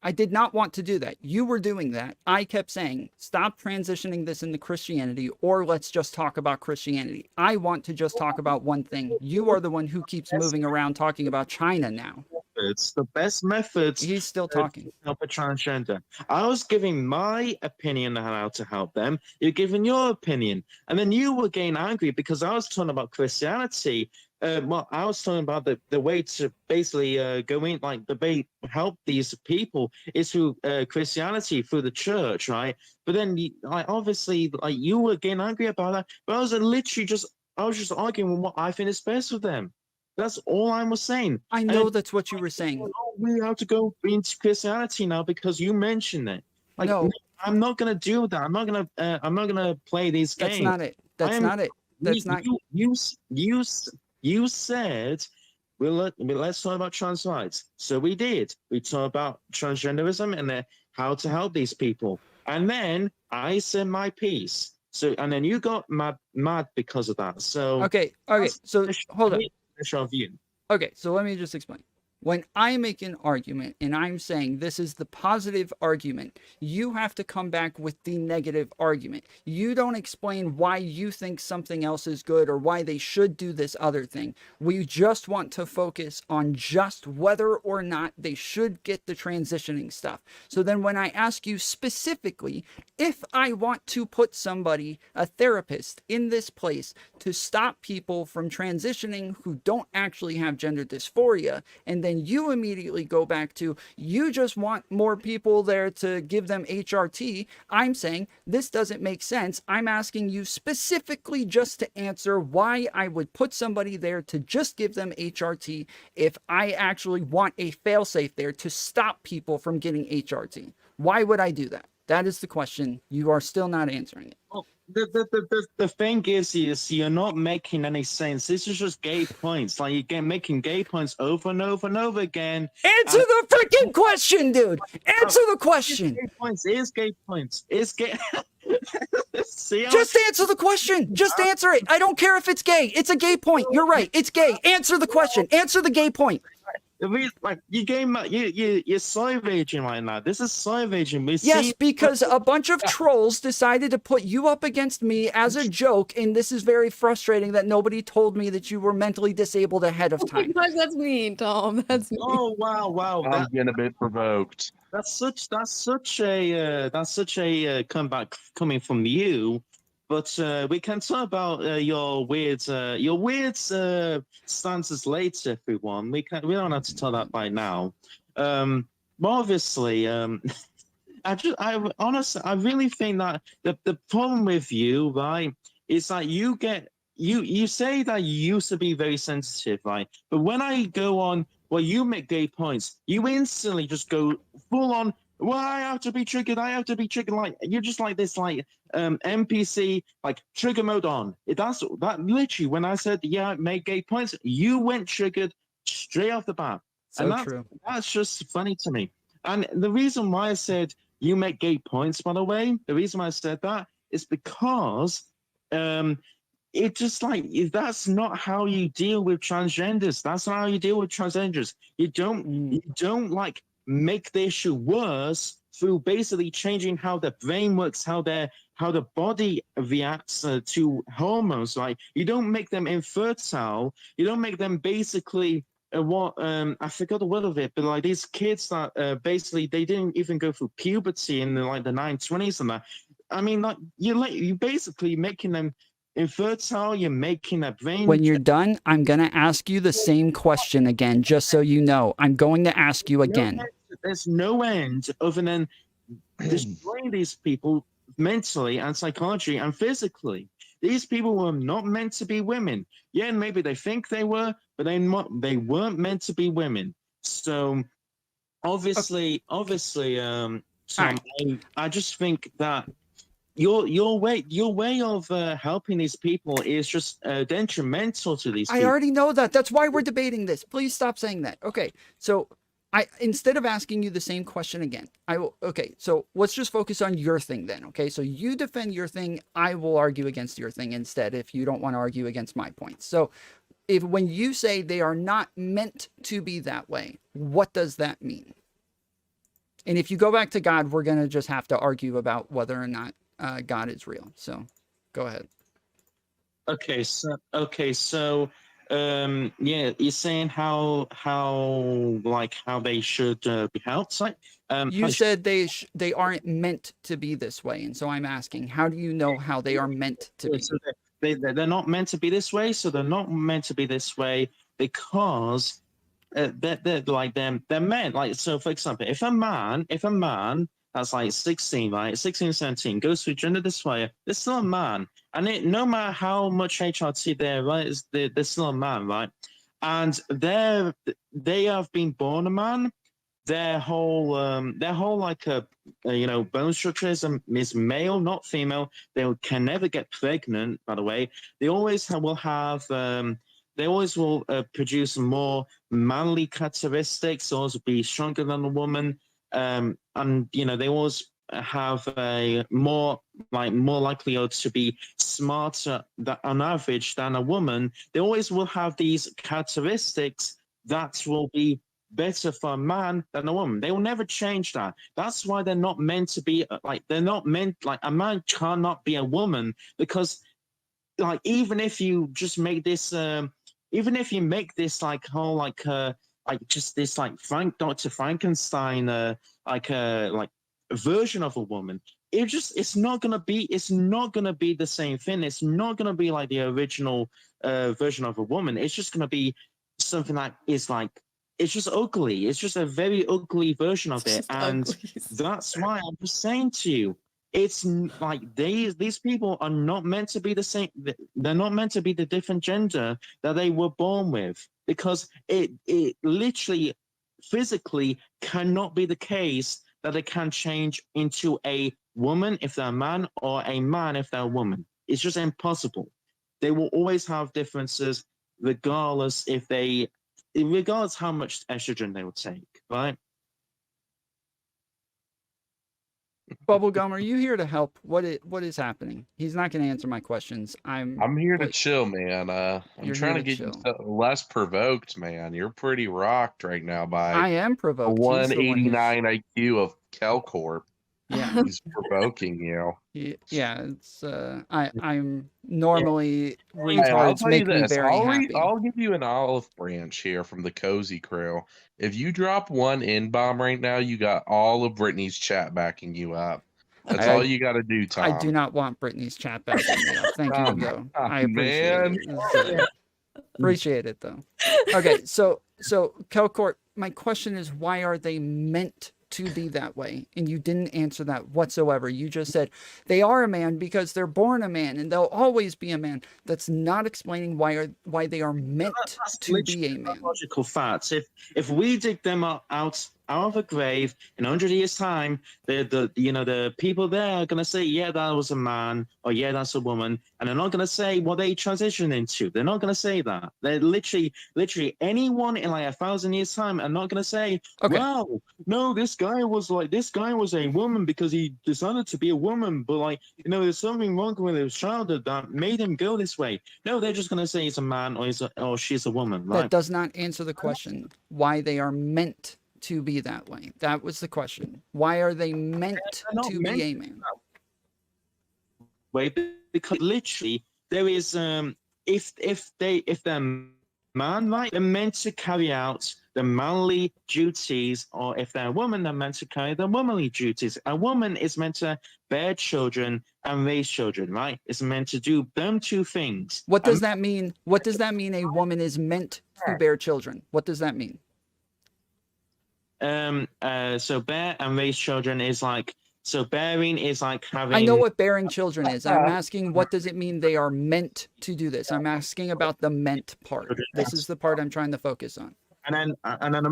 I did not want to do that. You were doing that. I kept saying, stop transitioning this into Christianity, or let's just talk about Christianity. I want to just talk about one thing. You are the one who keeps moving around talking about China now. it's the best methods. He's still talking. To help a transgender. I was giving my opinion on how to help them. You're giving your opinion, and then you were getting angry because I was talking about Christianity. Well, I was talking about the way to basically go in, like help these people is through Christianity, through the church, right? But then, obviously, you were getting angry about that. But I was just arguing what I think is best for them. That's all I was saying. I know that's what you were saying. We have to go into Christianity now because you mentioned it. No, I'm not gonna do that. I'm not gonna play these games. that's not it. That's not it. That's not. You said let's talk about trans rights. So we did. We talked about transgenderism and how to help these people. And then I said my piece. So and then you got mad because of that. So Okay. So hold on. View. Okay, so let me just explain. When I make an argument and I'm saying this is the positive argument, you have to come back with the negative argument. You don't explain why you think something else is good or why they should do this other thing. We just want to focus on just whether or not they should get the transitioning stuff. So then when I ask you specifically, if I want to put somebody, a therapist, in this place to stop people from transitioning who don't actually have gender dysphoria, and then you immediately go back to, you just want more people there to give them HRT. I'm saying this doesn't make sense. I'm asking you specifically just to answer why I would put somebody there to just give them HRT if I actually want a failsafe there to stop people from getting HRT. Why would I do that? That is the question. You are still not answering it. Well, the thing is you're not making any sense. This is just gay points. Like you're making gay points over and over and over again. Answer the freaking question, dude. Answer the question. Gay points is gay points. Is gay. Just answer the question. Just answer it. I don't care if it's gay. It's a gay point. You're right. It's gay. Answer the question. Answer the gay point. Like you're soy raging right now. This is soy raging. Yes, because a bunch of trolls decided to put you up against me as a joke, and this is very frustrating that nobody told me that you were mentally disabled ahead of time. Oh my gosh, that's mean, Tom. That's mean. Oh wow! I'm getting a bit provoked. That's such a comeback coming from you. But we can talk about your weird stances later, everyone. We don't have to talk that by now. But obviously, I honestly really think that the problem with you, right, is that you say that you used to be very sensitive, right? But when I go on, well, you make gay points, you instantly just go full on. Well, I have to be triggered. Like you're just like this, like NPC, like trigger mode on. That literally when I said make gay points, you went triggered straight off the bat. So and true. That's just funny to me. And the reason why I said you make gay points, by the way, the reason why I said that is because it just like that's not how you deal with transgenders. That's not how you deal with transgenders. You don't like make the issue worse through basically changing how the brain works, how the body reacts to hormones. Like you don't make them infertile. You don't make them basically I forgot the word of it, but like these kids that basically they didn't even go through puberty in the 920s and that. I mean, like you basically making them infertile. You're making their brain. When you're done, I'm gonna ask you the same question again, just so you know. I'm going to ask you again. There's no end other than destroying these people mentally and psychologically and physically. These people were not meant to be women. Yeah, maybe they think they were, but they weren't meant to be women. So obviously, Tom, right. I just think that your way of helping these people is just detrimental to these people. I already know that. That's why we're debating this. Please stop saying that. Okay, so instead of asking you the same question again, okay, so let's just focus on your thing then, okay? So you defend your thing, I will argue against your thing instead if you don't want to argue against my points. So when you say they are not meant to be that way, what does that mean? And if you go back to God, we're going to just have to argue about whether or not God is real. So go ahead. Okay, so yeah, you're saying how they should be held. Like, you said they aren't meant to be this way, and so I'm asking, how do you know how they are meant to be? So they're not meant to be this way. So they're not meant to be this way because they're men. Like, so for example, if a man that's like 16, right, 16, 17 goes through gender dysphoria, they're still a man. And no matter how much HRT they're, right, they're still a man, right? And they have been born a man. Their whole like bone structure is male, not female. They can never get pregnant. By the way, they always will have. They always will produce more manly characteristics. Always be stronger than a woman. And they always have a more likelihood to be smarter on average than a woman. They always will have these characteristics that will be better for a man than a woman. They will never change that. That's why they're not meant to be they're not meant, like, a man cannot be a woman, because like even if you just make this even if you make this like whole just this like Dr. Frankenstein version of a woman, it's not gonna be the same thing. It's not gonna be like the original version of a woman. It's just gonna be something that is like, it's just ugly. It's just a very ugly version of it. And that's why I'm just saying to you, it's like these people are not meant to be the same. They're not meant to be the different gender that they were born with, because it literally physically cannot be the case that they can change into a woman if they're a man or a man if they're a woman. It's just impossible. They will always have differences regardless how much estrogen they would take, right? Bubblegum, are you here to help? What is happening? He's not going to answer my questions. I'm here to chill, man. I'm trying to get you less provoked, man. You're pretty rocked right now by I am provoked. a 189 IQ of Kelcorp. Yeah, he's provoking you. Yeah, it's I'm normally retards make me very happy. I'll give you an olive branch here from the Cozy Crew. If you drop one N-bomb right now, you got all of Brittany's chat backing you up. That's all you got to do, Tom. I do not want Brittany's chat backing me up. Thank you, though. I appreciate it. Appreciate it, though. Okay, so Kelcourt, my question is, why are they meant to be that way? And you didn't answer that whatsoever. You just said they are a man because they're born a man and they'll always be a man. That's not explaining why they are meant to be a man. Logical facts. If we dig them out of a grave in 100 years' time, the people there are gonna say, yeah, that was a man, or yeah, that's a woman, and they're not gonna say what they transitioned into. They're not gonna say that. They're literally anyone in like 1,000 years' time are not gonna say, wow, no, this guy was a woman because he decided to be a woman, but there's something wrong with his childhood that made him go this way. No, they're just gonna say he's a man or she's a woman. Right? That does not answer the question why they are meant to be that way. That was the question. Why are they meant to be a man? Wait, because literally there is if they're man, right, they're meant to carry out the manly duties, or if they're a woman, they're meant to carry the womanly duties. A woman is meant to bear children and raise children, right? It's meant to do them two things. What does that mean? What does that mean? A woman is meant to bear children. What does that mean? So bear and raise children is bearing is like having. I know what bearing children is. I'm asking, what does it mean they are meant to do this? I'm asking about the meant part. This is the part I'm trying to focus on. And then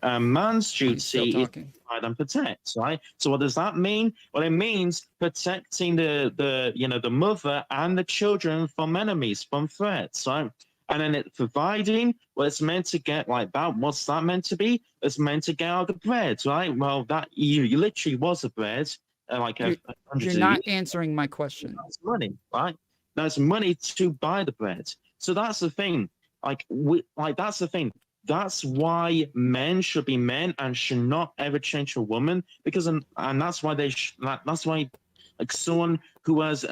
a man's duty is to provide and protect, right? So what does that mean? Well, it means protecting the mother and the children from enemies, from threats, right? And then it's providing, well, it's meant to get like that. What's that meant to be? It's meant to get out the bread, right? Well, that you literally was a bread, like You're, 100 you're not answering my question. That's money, right? That's money to buy the bread. So that's the thing. That's the thing. That's why men should be men and should not ever change a woman, because and that's why that's why like someone who has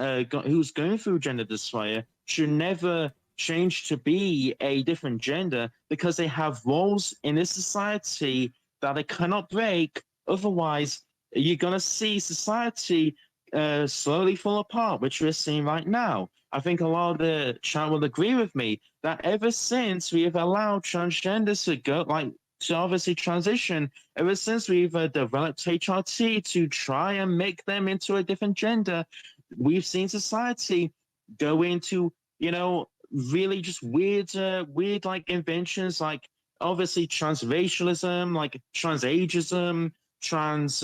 who's going through gender dysphoria should never change to be a different gender, because they have roles in this society that they cannot break. Otherwise, you're gonna see society slowly fall apart, which we're seeing right now. I think a lot of the chat will agree with me that ever since we have allowed transgenders to go, like, to obviously transition, ever since we've developed HRT to try and make them into a different gender, we've seen society go into, you know, really just weird like inventions, like obviously transracialism, like transageism, trans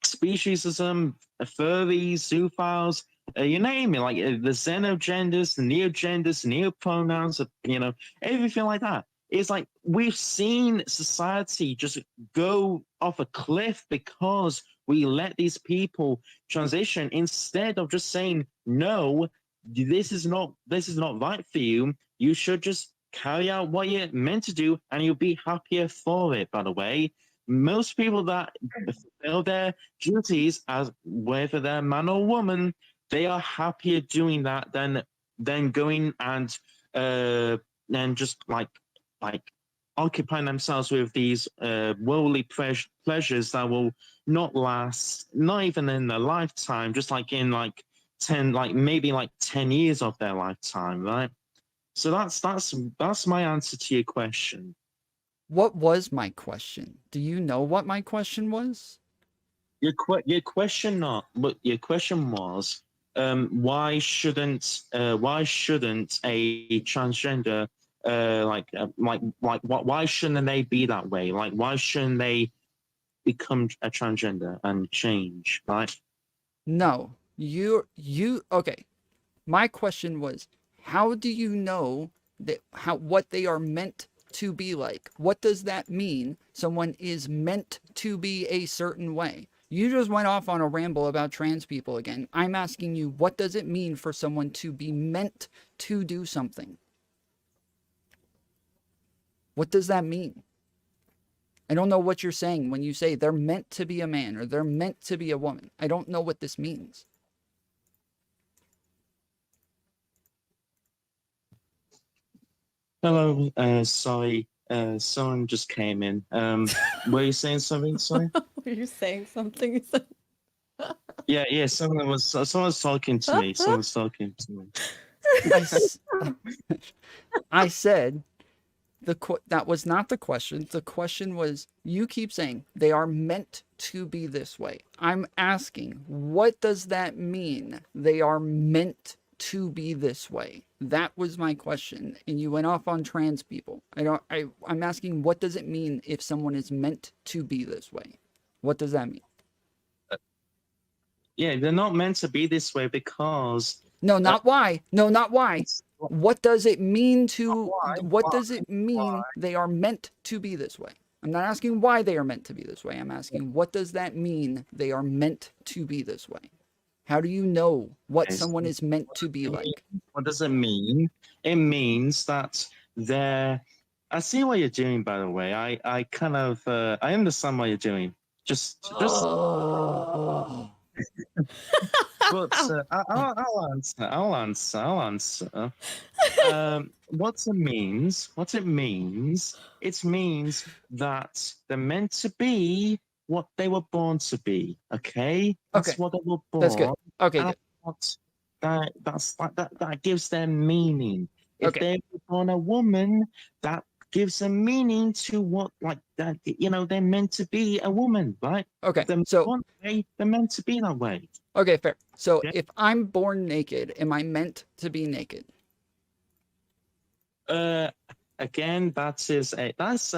speciesism, furries, zoophiles, you name it, like the xenogenders, the neogenders, neopronouns, you know, everything like that. It's like we've seen society just go off a cliff because we let these people transition instead of just saying, no, this is not right for you. You should just carry out what you're meant to do and you'll be happier for it, by the way. Most people that fulfill their duties, as whether they're man or woman, they are happier doing that than going and just like occupying themselves with these worldly pleasures that will not last, not even in their lifetime, just like in like 10 years of their lifetime, right? So that's my answer to your question. What was my question? Do you know what my question was? Your question was why shouldn't a transgender why shouldn't they be that way? Like, why shouldn't they become a transgender and change, right? No, you okay. My question was, how do you know that what they are meant to be like? What does that mean? Someone is meant to be a certain way. You just went off on a ramble about trans people again. I'm asking you, what does it mean for someone to be meant to do something? What does that mean? I don't know what you're saying when you say they're meant to be a man or they're meant to be a woman. I don't know what this means. Hello, sorry, someone just came in. Were you saying something? Sorry. Were you saying something? Yeah. Someone's talking to me. Someone's talking to me. I said that was not the question. The question was, you keep saying they are meant to be this way. I'm asking, what does that mean? They are meant to be this way. That was my question, and you went off on trans people. I'm asking, what does it mean if someone is meant to be this way? What does that mean? Yeah, they're not meant to be this way because... No, not why. No, not why. What does it mean to... What does it mean they are meant to be this way? I'm not asking why they are meant to be this way. I'm asking, what does that mean they are meant to be this way? How do you know what someone is meant to be like? What does it mean? It means that they're... I see what you're doing, by the way. I kind of... I understand what you're doing. Just... Oh. But I'll answer. What it means, it means that they're meant to be what they were born to be. Okay, that's what they were born. That's good. Okay, good. That gives them meaning. If they were born a woman, that gives a meaning to what, like that. You know, they're meant to be a woman, right? Okay, they're meant to be that way. Okay, fair. So if I'm born naked, am I meant to be naked? Again, that's a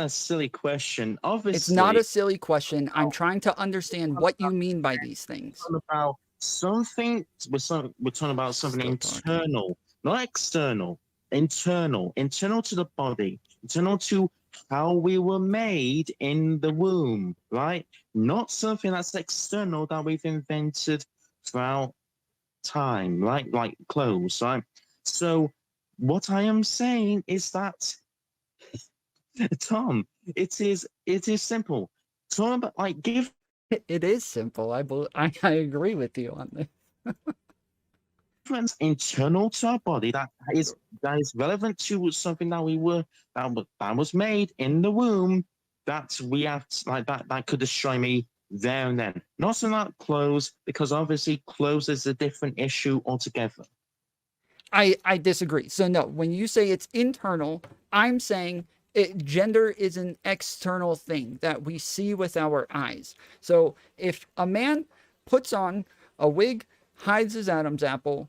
silly question. Obviously, it's not a silly question. I'm trying to understand what you mean by these things. About something, we're talking about something internal, not external. internal to the body, internal to how we were made in the womb, right? Not something that's external that we've invented throughout time, right? Like clothes, right? So what I am saying is that, Tom, it is simple. Tom, like, give It is simple. I agree with you on this. difference internal to our body that is relevant to something that we were that was made in the womb, that we have like that could destroy me there and then. Not so that clothes, because obviously clothes is a different issue altogether. I disagree. So no, when you say it's internal, I'm saying gender is an external thing that we see with our eyes. So if a man puts on a wig, hides his Adam's apple,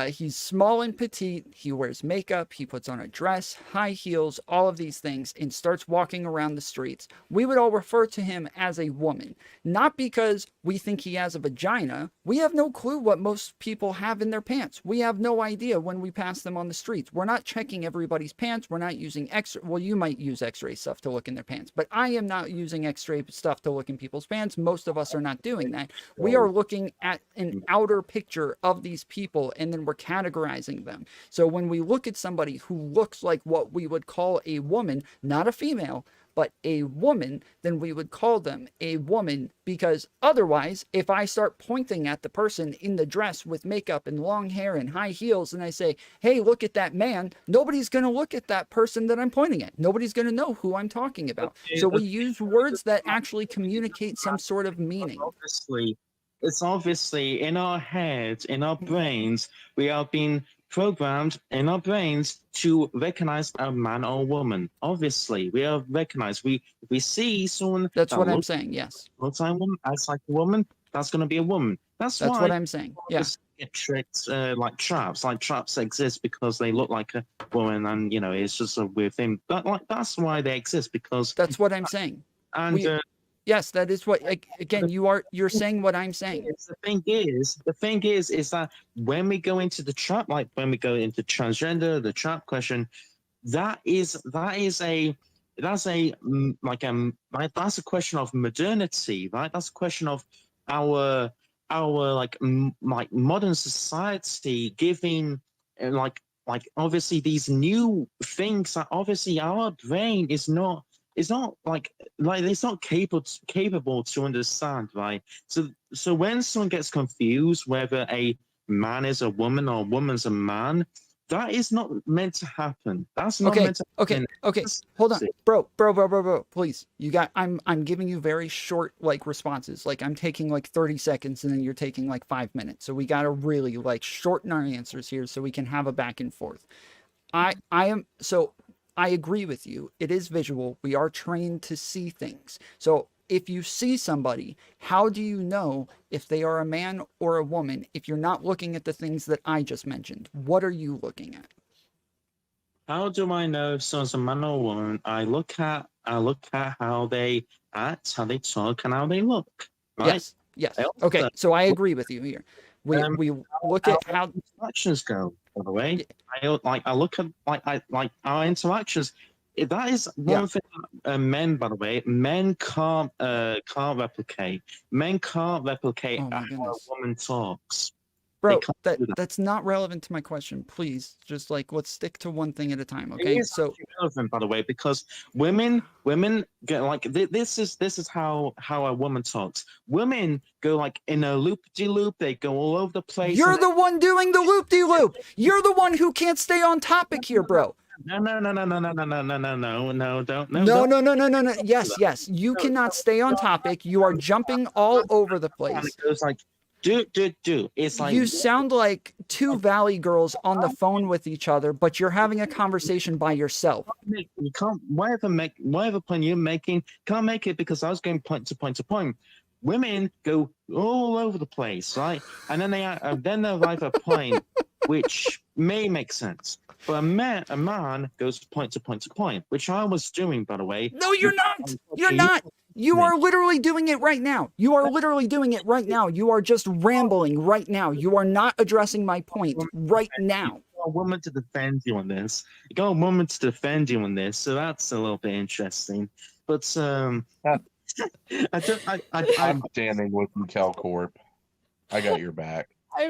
he's small and petite, he wears makeup, he puts on a dress, high heels, all of these things, and starts walking around the streets, we would all refer to him as a woman. Not because we think he has a vagina. We have no clue what most people have in their pants. We have no idea when we pass them on the streets. We're not checking everybody's pants. We're not using well, you might use x-ray stuff to look in their pants, but I am not using x-ray stuff to look in people's pants. Most of us are not doing that. We are looking at an outer picture of these people, and then we're categorizing them. So when we look at somebody who looks like what we would call a woman, not a female, but a woman, then we would call them a woman, because otherwise, if I start pointing at the person in the dress with makeup and long hair and high heels, and I say, hey, look at that man, nobody's going to look at that person that I'm pointing at. Nobody's going to know who I'm talking about. So we use words that actually communicate some sort of meaning. It's obviously in our heads, in our brains, we are being programmed in our brains to recognize a man or a woman. Obviously, we are recognized. We see someone. That's what I'm saying. Yes. Looks like a woman, acts like a woman. That's going to be a woman. That's why what I'm saying. Yeah. Get tricked like traps. Like traps exist because they look like a woman, and you know it's just a weird thing. But like that's why they exist, because that's what I'm saying. And yes, that is what, again, you're saying what I'm saying. The thing is that when we go into the trap, like when we go into transgender, the trap question, that's a question of modernity, right? That's a question of our like modern society giving like obviously these new things that obviously our brain is not like it's not capable to understand, right? So when someone gets confused whether a man is a woman or a woman's a man, that is not meant to happen. That's not meant to happen. Okay. Hold on, bro. Please, I'm giving you very short like responses. Like I'm taking like 30 seconds, and then you're taking like 5 minutes. So we gotta really like shorten our answers here so we can have a back and forth. I agree with you. It is visual. We are trained to see things. So if you see somebody, how do you know if they are a man or a woman if you're not looking at the things that I just mentioned? What are you looking at? How do I know if someone's a man or a woman? I look at how they act, how they talk, and how they look. Right? Yes. Okay, so I agree with you here. We look at how interactions go. By the way, I look at like our interactions. That is one thing. Men, by the way, men can't replicate. Men can't replicate how a woman talks. Bro, that's not relevant to my question. Please, just like let's stick to one thing at a time, okay? It is relevant, by the way, because women get like this is how a woman talks. Women go like in a loop-de-loop. They go all over the place. You're the one doing the loop-de-loop. You're the one who can't stay on topic here, bro. No, don't. No. Yes. You cannot stay on topic. You are jumping all over the place. It goes like do. It's like you sound like two Valley girls on the phone with each other, but you're having a conversation by yourself. You can't whatever point you're making, can't make it because I was going point to point. Women go all over the place, right? And then they arrive at a point which may make sense. But a man goes point to point, which I was doing, by the way. No, you're not. You're not. You are literally doing it right now. You are literally doing it right now. You are just rambling right now. You are not addressing my point right now. got a woman to defend you on this. You got a woman to defend you on this, so that's a little bit interesting. But I'm standing with you, Kelcorp. I got your back. I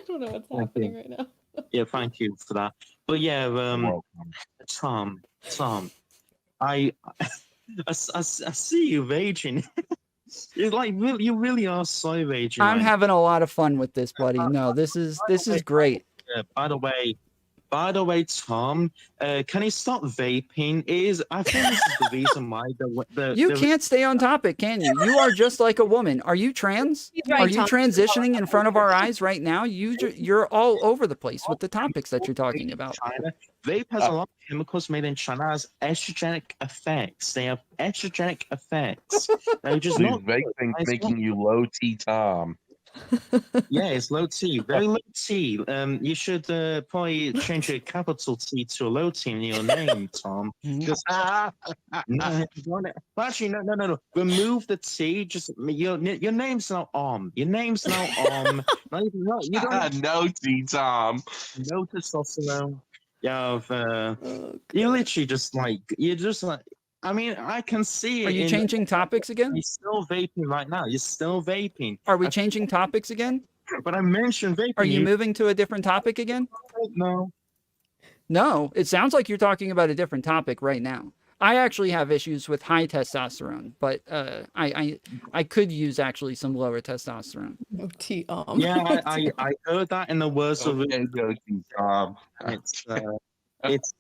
don't know what's happening right now. Yeah, thank you for that. But yeah, Welcome. Tom, I see you raging. You're like you really are so raging. I'm right having a lot of fun with this, buddy. No, this is great. now. By the way, Tom, can you stop vaping? I think this is the reason why You can't stay on topic, can you? You are just like a woman. Are you trans? He's right, Are you Tom. transitioning in front of our eyes right now? You're all over the place with the topics that you're talking about. China. Vape has a lot of chemicals made in China has estrogenic effects. They have estrogenic effects. They're just These not vape things making you low T Tom. Yeah, it's low T, very low T. You should probably change your capital T to a low T in your name, Tom. Just no, actually, no. Remove the T. Just your name's now Om. Your name's now Om. You don't No T Tom. no testosterone. You have you literally just like you're just like. I mean, I can see it. Are you changing topics again? You're still vaping right now. You're still vaping. Are we changing topics again? But I mentioned vaping. Are you moving to a different topic again? No. No, it sounds like you're talking about a different topic right now. I actually have issues with high testosterone, but I could use actually some lower testosterone. Yeah, I heard that in the words of Okay, go T Tom. It's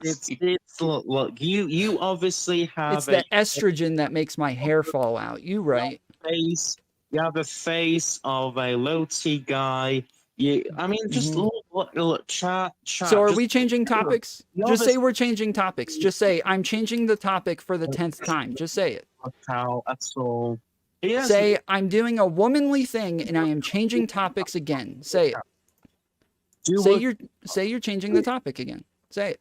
look you obviously have It's the estrogen that makes my hair fall out. You right. you have a face of a low T guy. I mean, just look, chat. So are we changing topics? you Just say obviously- we're changing topics. Just say I'm changing the topic for the 10th time. Just say it. How that's all. Yes. Say I'm doing a womanly thing and I am changing topics again. Say it. Say you're changing the topic again. Say it.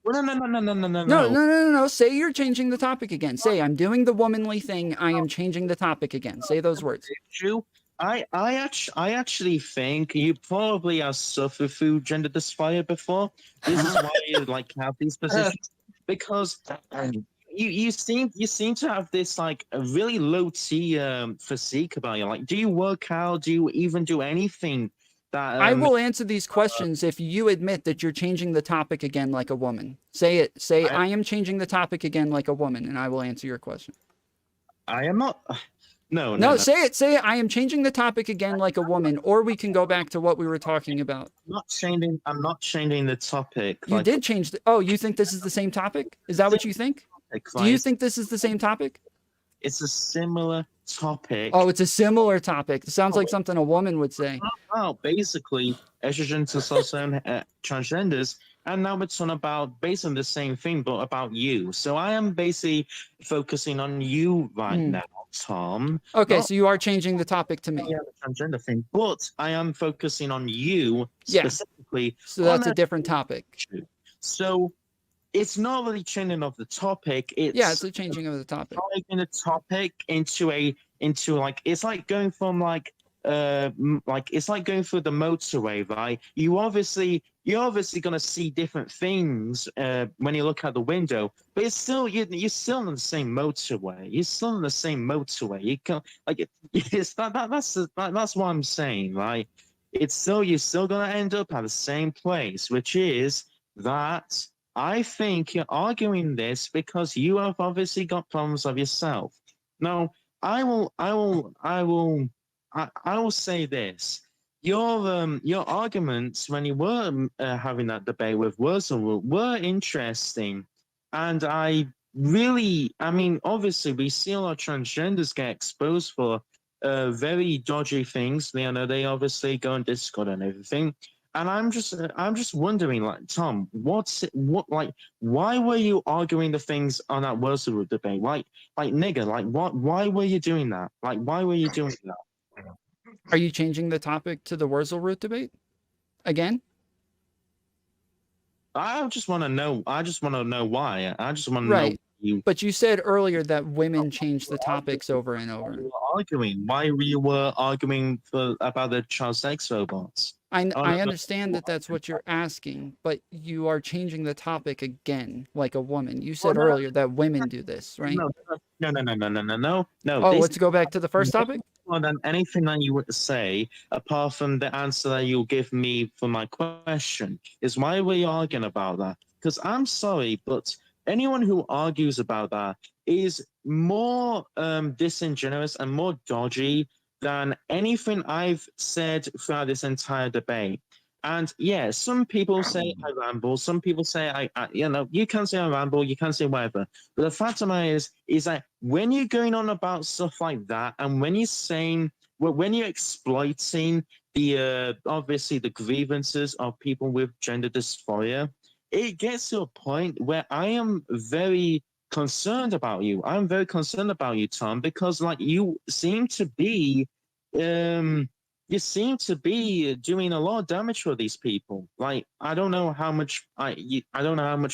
No. Say you're changing the topic again. Say I'm doing the womanly thing. I am changing the topic again. Say those words. True. I actually think you probably have suffered through gender dysphoria before. This is why you like have these positions because you seem to have this like a really low T physique about you. Like, do you work out? Do you even do anything? That, I will answer these questions if you admit that you're changing the topic again like a woman. Say it. Say I am changing the topic again like a woman, and I will answer your question. I am not. No. Say it. Say it. I am changing the topic again like a woman, or we can go back to what we were talking about. I'm not changing the topic. You did change. Oh, you think this is the same topic? Is that what you think? Do you think this is the same topic? It's a similar topic. Oh, it's a similar topic. It sounds like something a woman would say. Well, basically, estrogen, testosterone, transgenders, and now we're talking about basically the same thing, but about you. So I am basically focusing on you right now, Tom. Okay, so you are changing the topic to me. Yeah, the transgender thing, but I am focusing on you Yeah. specifically. So that's a different topic. So it's not really changing of the topic. It's a changing of the topic. Taking the topic into like it's like going from like it's like going through the motorway, right? You're obviously gonna see different things when you look out the window, but it's still you're still on the same motorway. You're still on the same motorway. You can that's what I'm saying, right? It's still you're still gonna end up at the same place, which is that I think you're arguing this because you have obviously got problems of yourself. Now, I will say this: your arguments when you were having that debate with Wurzel were interesting, and I mean, obviously, we see a lot of transgenders get exposed for very dodgy things. They obviously go on Discord and everything. And I'm just wondering, like, Tom, why were you arguing the things on that Wurzel debate? Like nigga, like why were you doing that? Like, why were you doing that? Are you changing the topic to the Wurzel root debate again? I just want to know. I just want to know why. I just want to know. But you said earlier that women change the topics over and over. Why you were arguing? Why you were arguing about the child sex robots? I understand that that's what you're asking, but you are changing the topic again, like a woman. You said earlier that women do this, right? No. Oh, This let's go back to the first topic. more than anything that you would say, apart from the answer that you'll give me for my question, is why were you arguing about that? Because I'm sorry, but anyone who argues about that is more disingenuous and more dodgy than anything I've said throughout this entire debate. And yeah, some people say I ramble. Some people say you can say I ramble. You can say whatever. But the fact of the matter is that when you're going on about stuff like that, and when you're saying, well, when you're exploiting the obviously the grievances of people with gender dysphoria, it gets to a point where I am very concerned about you. I'm very concerned about you, Tom, because like you seem to be doing a lot of damage for these people. Like I don't know how much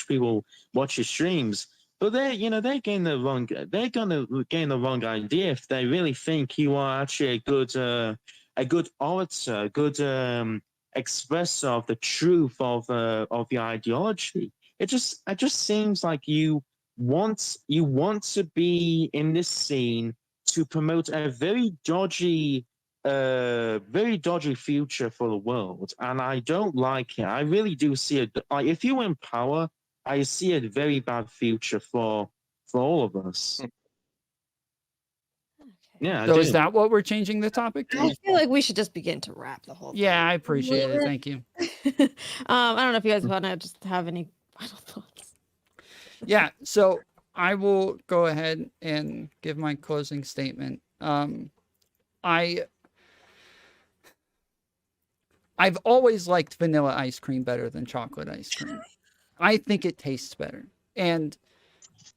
people watch your streams, but they're getting the wrong idea if they really think you are actually a good orator, a good expresser of the truth of your ideology. It just seems like you want to be in this scene to promote a very dodgy future for the world, and I don't like it. I really do see it. Like, if you were in power, I see a very bad future for all of us. Yeah. So is that what we're changing the topic to? I feel like we should just begin to wrap the whole thing. Yeah, I appreciate it. Thank you. I don't know if you guys want to just have any final thoughts. Yeah, so I will go ahead and give my closing statement. I've always liked vanilla ice cream better than chocolate ice cream. I think it tastes better. And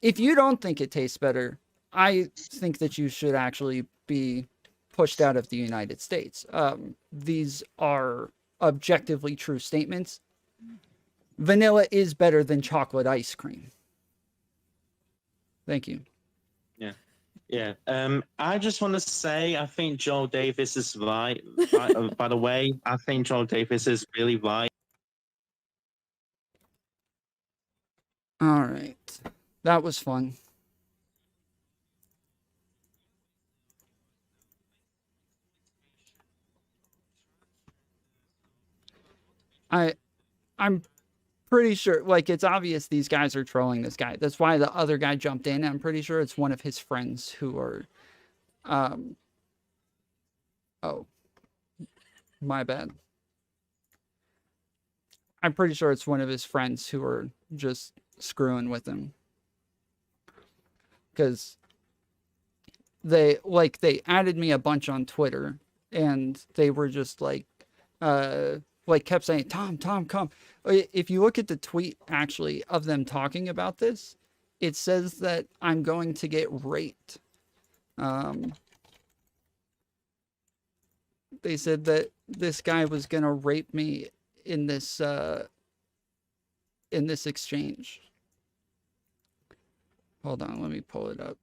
if you don't think it tastes better, I think that you should actually be pushed out of the United States. These are objectively true statements. Vanilla is better than chocolate ice cream. Thank you. Yeah. I just want to say, I think Joel Davis is right. By the way, I think Joel Davis is really right. All right. That was fun. I'm pretty sure, like, it's obvious these guys are trolling this guy. That's why the other guy jumped in. I'm pretty sure it's one of his friends who are, oh, my bad. I'm pretty sure it's one of his friends who are just screwing with him. Because they added me a bunch on Twitter, and they were just like kept saying, Tom, come. If you look at the tweet, actually, of them talking about this, it says that I'm going to get raped. They said that this guy was going to rape me in this exchange. Hold on, let me pull it up.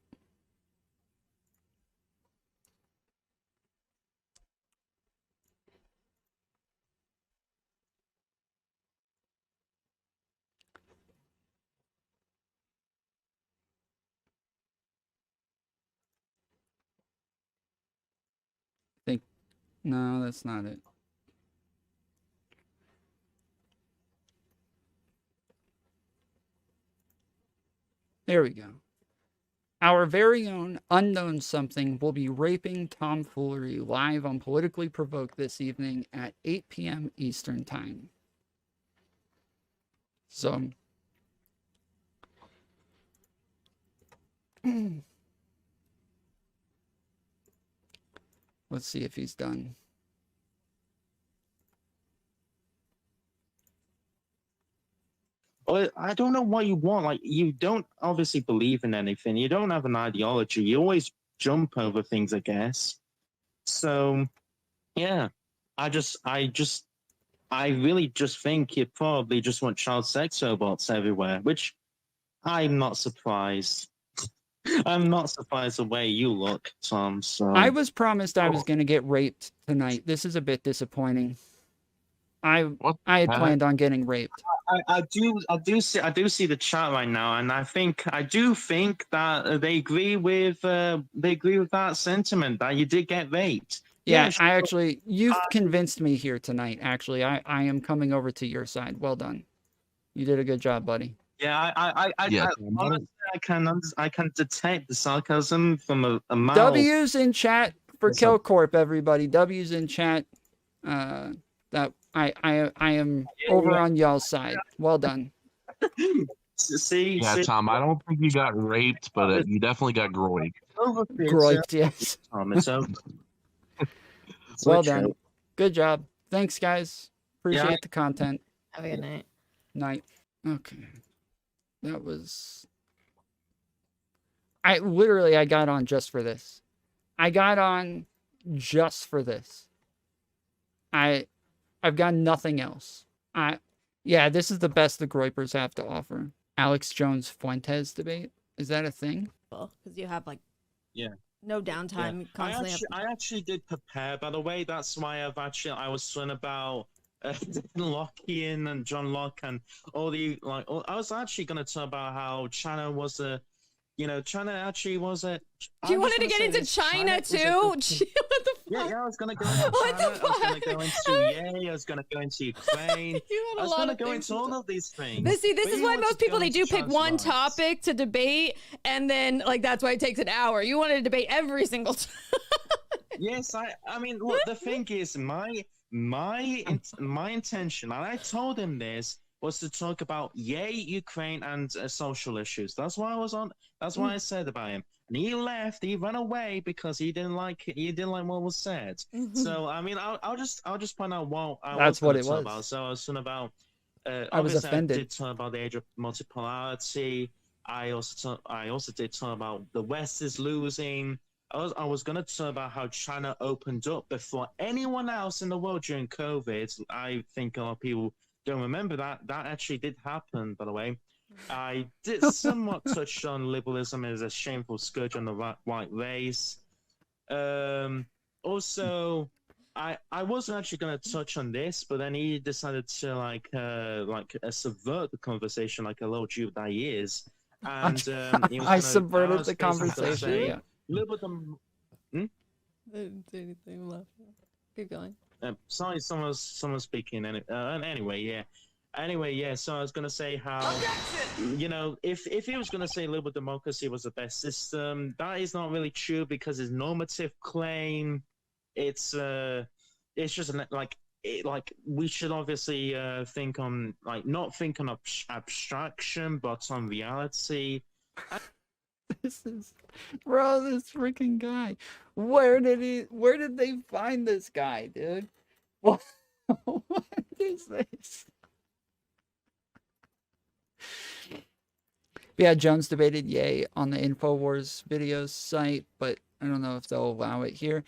No, that's not it. There we go. Our very own Unknown Something will be raping Tomfoolery live on Politically Provoked this evening at 8 p.m. Eastern Time. So, let's see if he's done. Well, I don't know what you want. Like, you don't obviously believe in anything. You don't have an ideology. You always jump over things, I guess. So, yeah, I really just think you probably just want child sex robots everywhere, which I'm not surprised. I'm not surprised the way you look, Tom. So I was promised I was going to get raped tonight. This is a bit disappointing. What I had the heck? planned on getting raped. I do see the chat right now, and I do think that they agree with that sentiment that you did get raped. Yeah, sure. I actually, you've convinced me here tonight. Actually, I am coming over to your side. Well done. You did a good job, buddy. Yeah, Yeah, honestly, I can detect the sarcasm from a mouth. W's in chat for What's up? Killcorp, everybody. W's in chat. That I am over on y'all's side. Well done. See, Yeah, Tom, I don't think you got raped, but you definitely got groyed. Groiped, yes. It's over. It's Well literally- done. Good job. Thanks, guys. Appreciate the content. Have a good night. Night. Okay. That was... I got on just for this. I got on just for this. I've got nothing else. Yeah, this is the best the Groypers have to offer. Alex Jones Fuentes debate. Is that a thing? Because you have like Yeah. no downtime. Yeah. Constantly. I actually did prepare, by the way. That's why I was talking about Lockean and John Locke and all the I was actually going to talk about how China was a, China actually was a. You wanted to get into China too? What the fuck? Yeah, I was going to go into What China. the I was going fuck? to go into I was going to go into Ukraine. You I have a was lot going to of go things into all of these things. This But is you why wanted most to people go they into do pick trans one rights. topic to debate, and then like that's why it takes an hour. You wanted to debate every single time. Yes, I mean, look, the thing is, my intention, and I told him this, was to talk about Ukraine and social issues. That's why I was on. That's why I said about him. And he left. He ran away because he didn't like it. He didn't like what was said. So I mean, I'll just point out what I That's was what gonna it talk was. about. So I was talking about. I was Obviously, offended. I did talk about the age of multipolarity. I also did talk about the West is losing. I was going to talk about how China opened up before anyone else in the world during COVID. I think a lot of people don't remember that. That actually did happen, by the way. I did somewhat touch on liberalism as a shameful scourge on the white race. Also, I wasn't actually going to touch on this, but then he decided to subvert the conversation like a little Jew that he is. And he was I gonna- subverted was the basically gonna conversation. say, Yeah. Liberalism. I didn't say anything left. Keep going. Sorry, someone's speaking. Anyway, yeah. So I was gonna say how, if he was gonna say liberal democracy was the best system, that is not really true because his normative claim, it's just we should obviously think on not think on abstraction but on reality. This freaking guy. Where did they find this guy, dude? What is this? Yeah, Jones debated yay on the InfoWars videos site, but I don't know if they'll allow it here.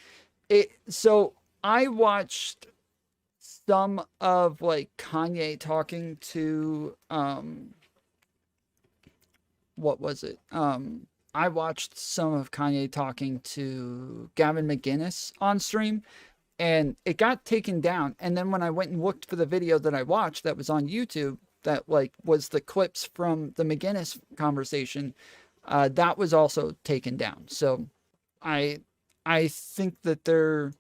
So I watched some of Kanye talking to what was it? I watched some of Kanye talking to Gavin McInnes on stream, and it got taken down. And then when I went and looked for the video that I watched that was on YouTube, that was the clips from the McInnes conversation, that was also taken down. So I think that they're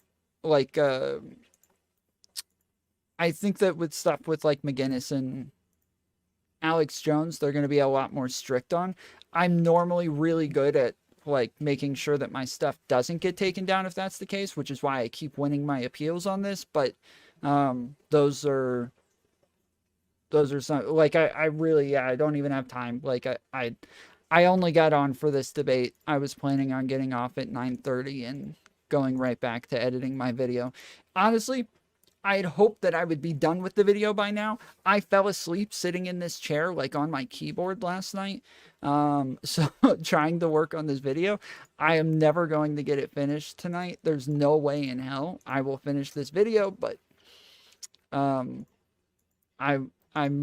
I think that with stuff with McInnes and Alex Jones, they're going to be a lot more strict on. I'm normally really good at making sure that my stuff doesn't get taken down if that's the case, which is why I keep winning my appeals on this. But those are some I really I don't even have time. I only got on for this debate. I was planning on getting off at 9:30 and going right back to editing my video. Honestly, I had hoped that I would be done with the video by now. I fell asleep sitting in this chair, on my keyboard last night. So trying to work on this video, I am never going to get it finished tonight. There's no way in hell I will finish this video, but, I'm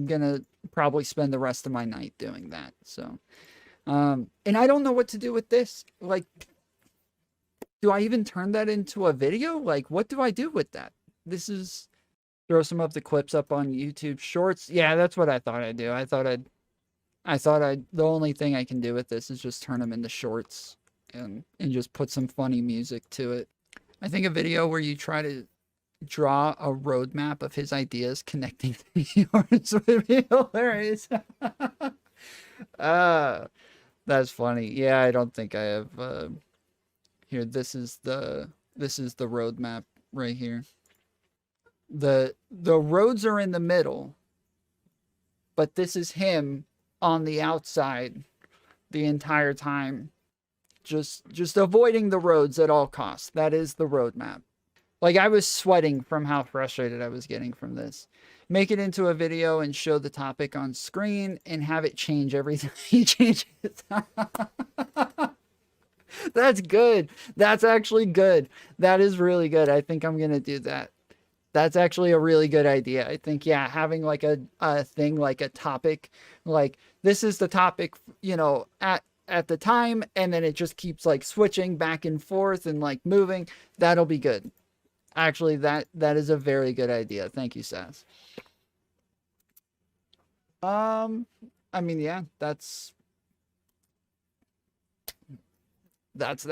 gonna probably spend the rest of my night doing that. So, and I don't know what to do with this. Do I even turn that into a video? What do I do with that? This is Throw some of the clips up on YouTube Shorts. Yeah, that's what I thought I'd do. The only thing I can do with this is just turn them into shorts and just put some funny music to it. I think a video where you try to draw a roadmap of his ideas connecting to yours would be hilarious. That's funny. Yeah, I don't think I have here. This is the roadmap right here. The roads are in the middle, but this is him on the outside the entire time, just avoiding the roads at all costs. That is the roadmap. Like, I was sweating from how frustrated I was getting from this. Make it into a video and show the topic on screen and have it change every time he changes. That's good. That's actually good. That is really good. I think I'm gonna do that. That's actually a really good idea. I think, yeah, having like a thing, like a topic, like this is the topic, you know, at the time, and then it just keeps like switching back and forth and like moving. That'll be good. Actually, that is a very good idea. Thank you, Sass. I mean, yeah, that's that.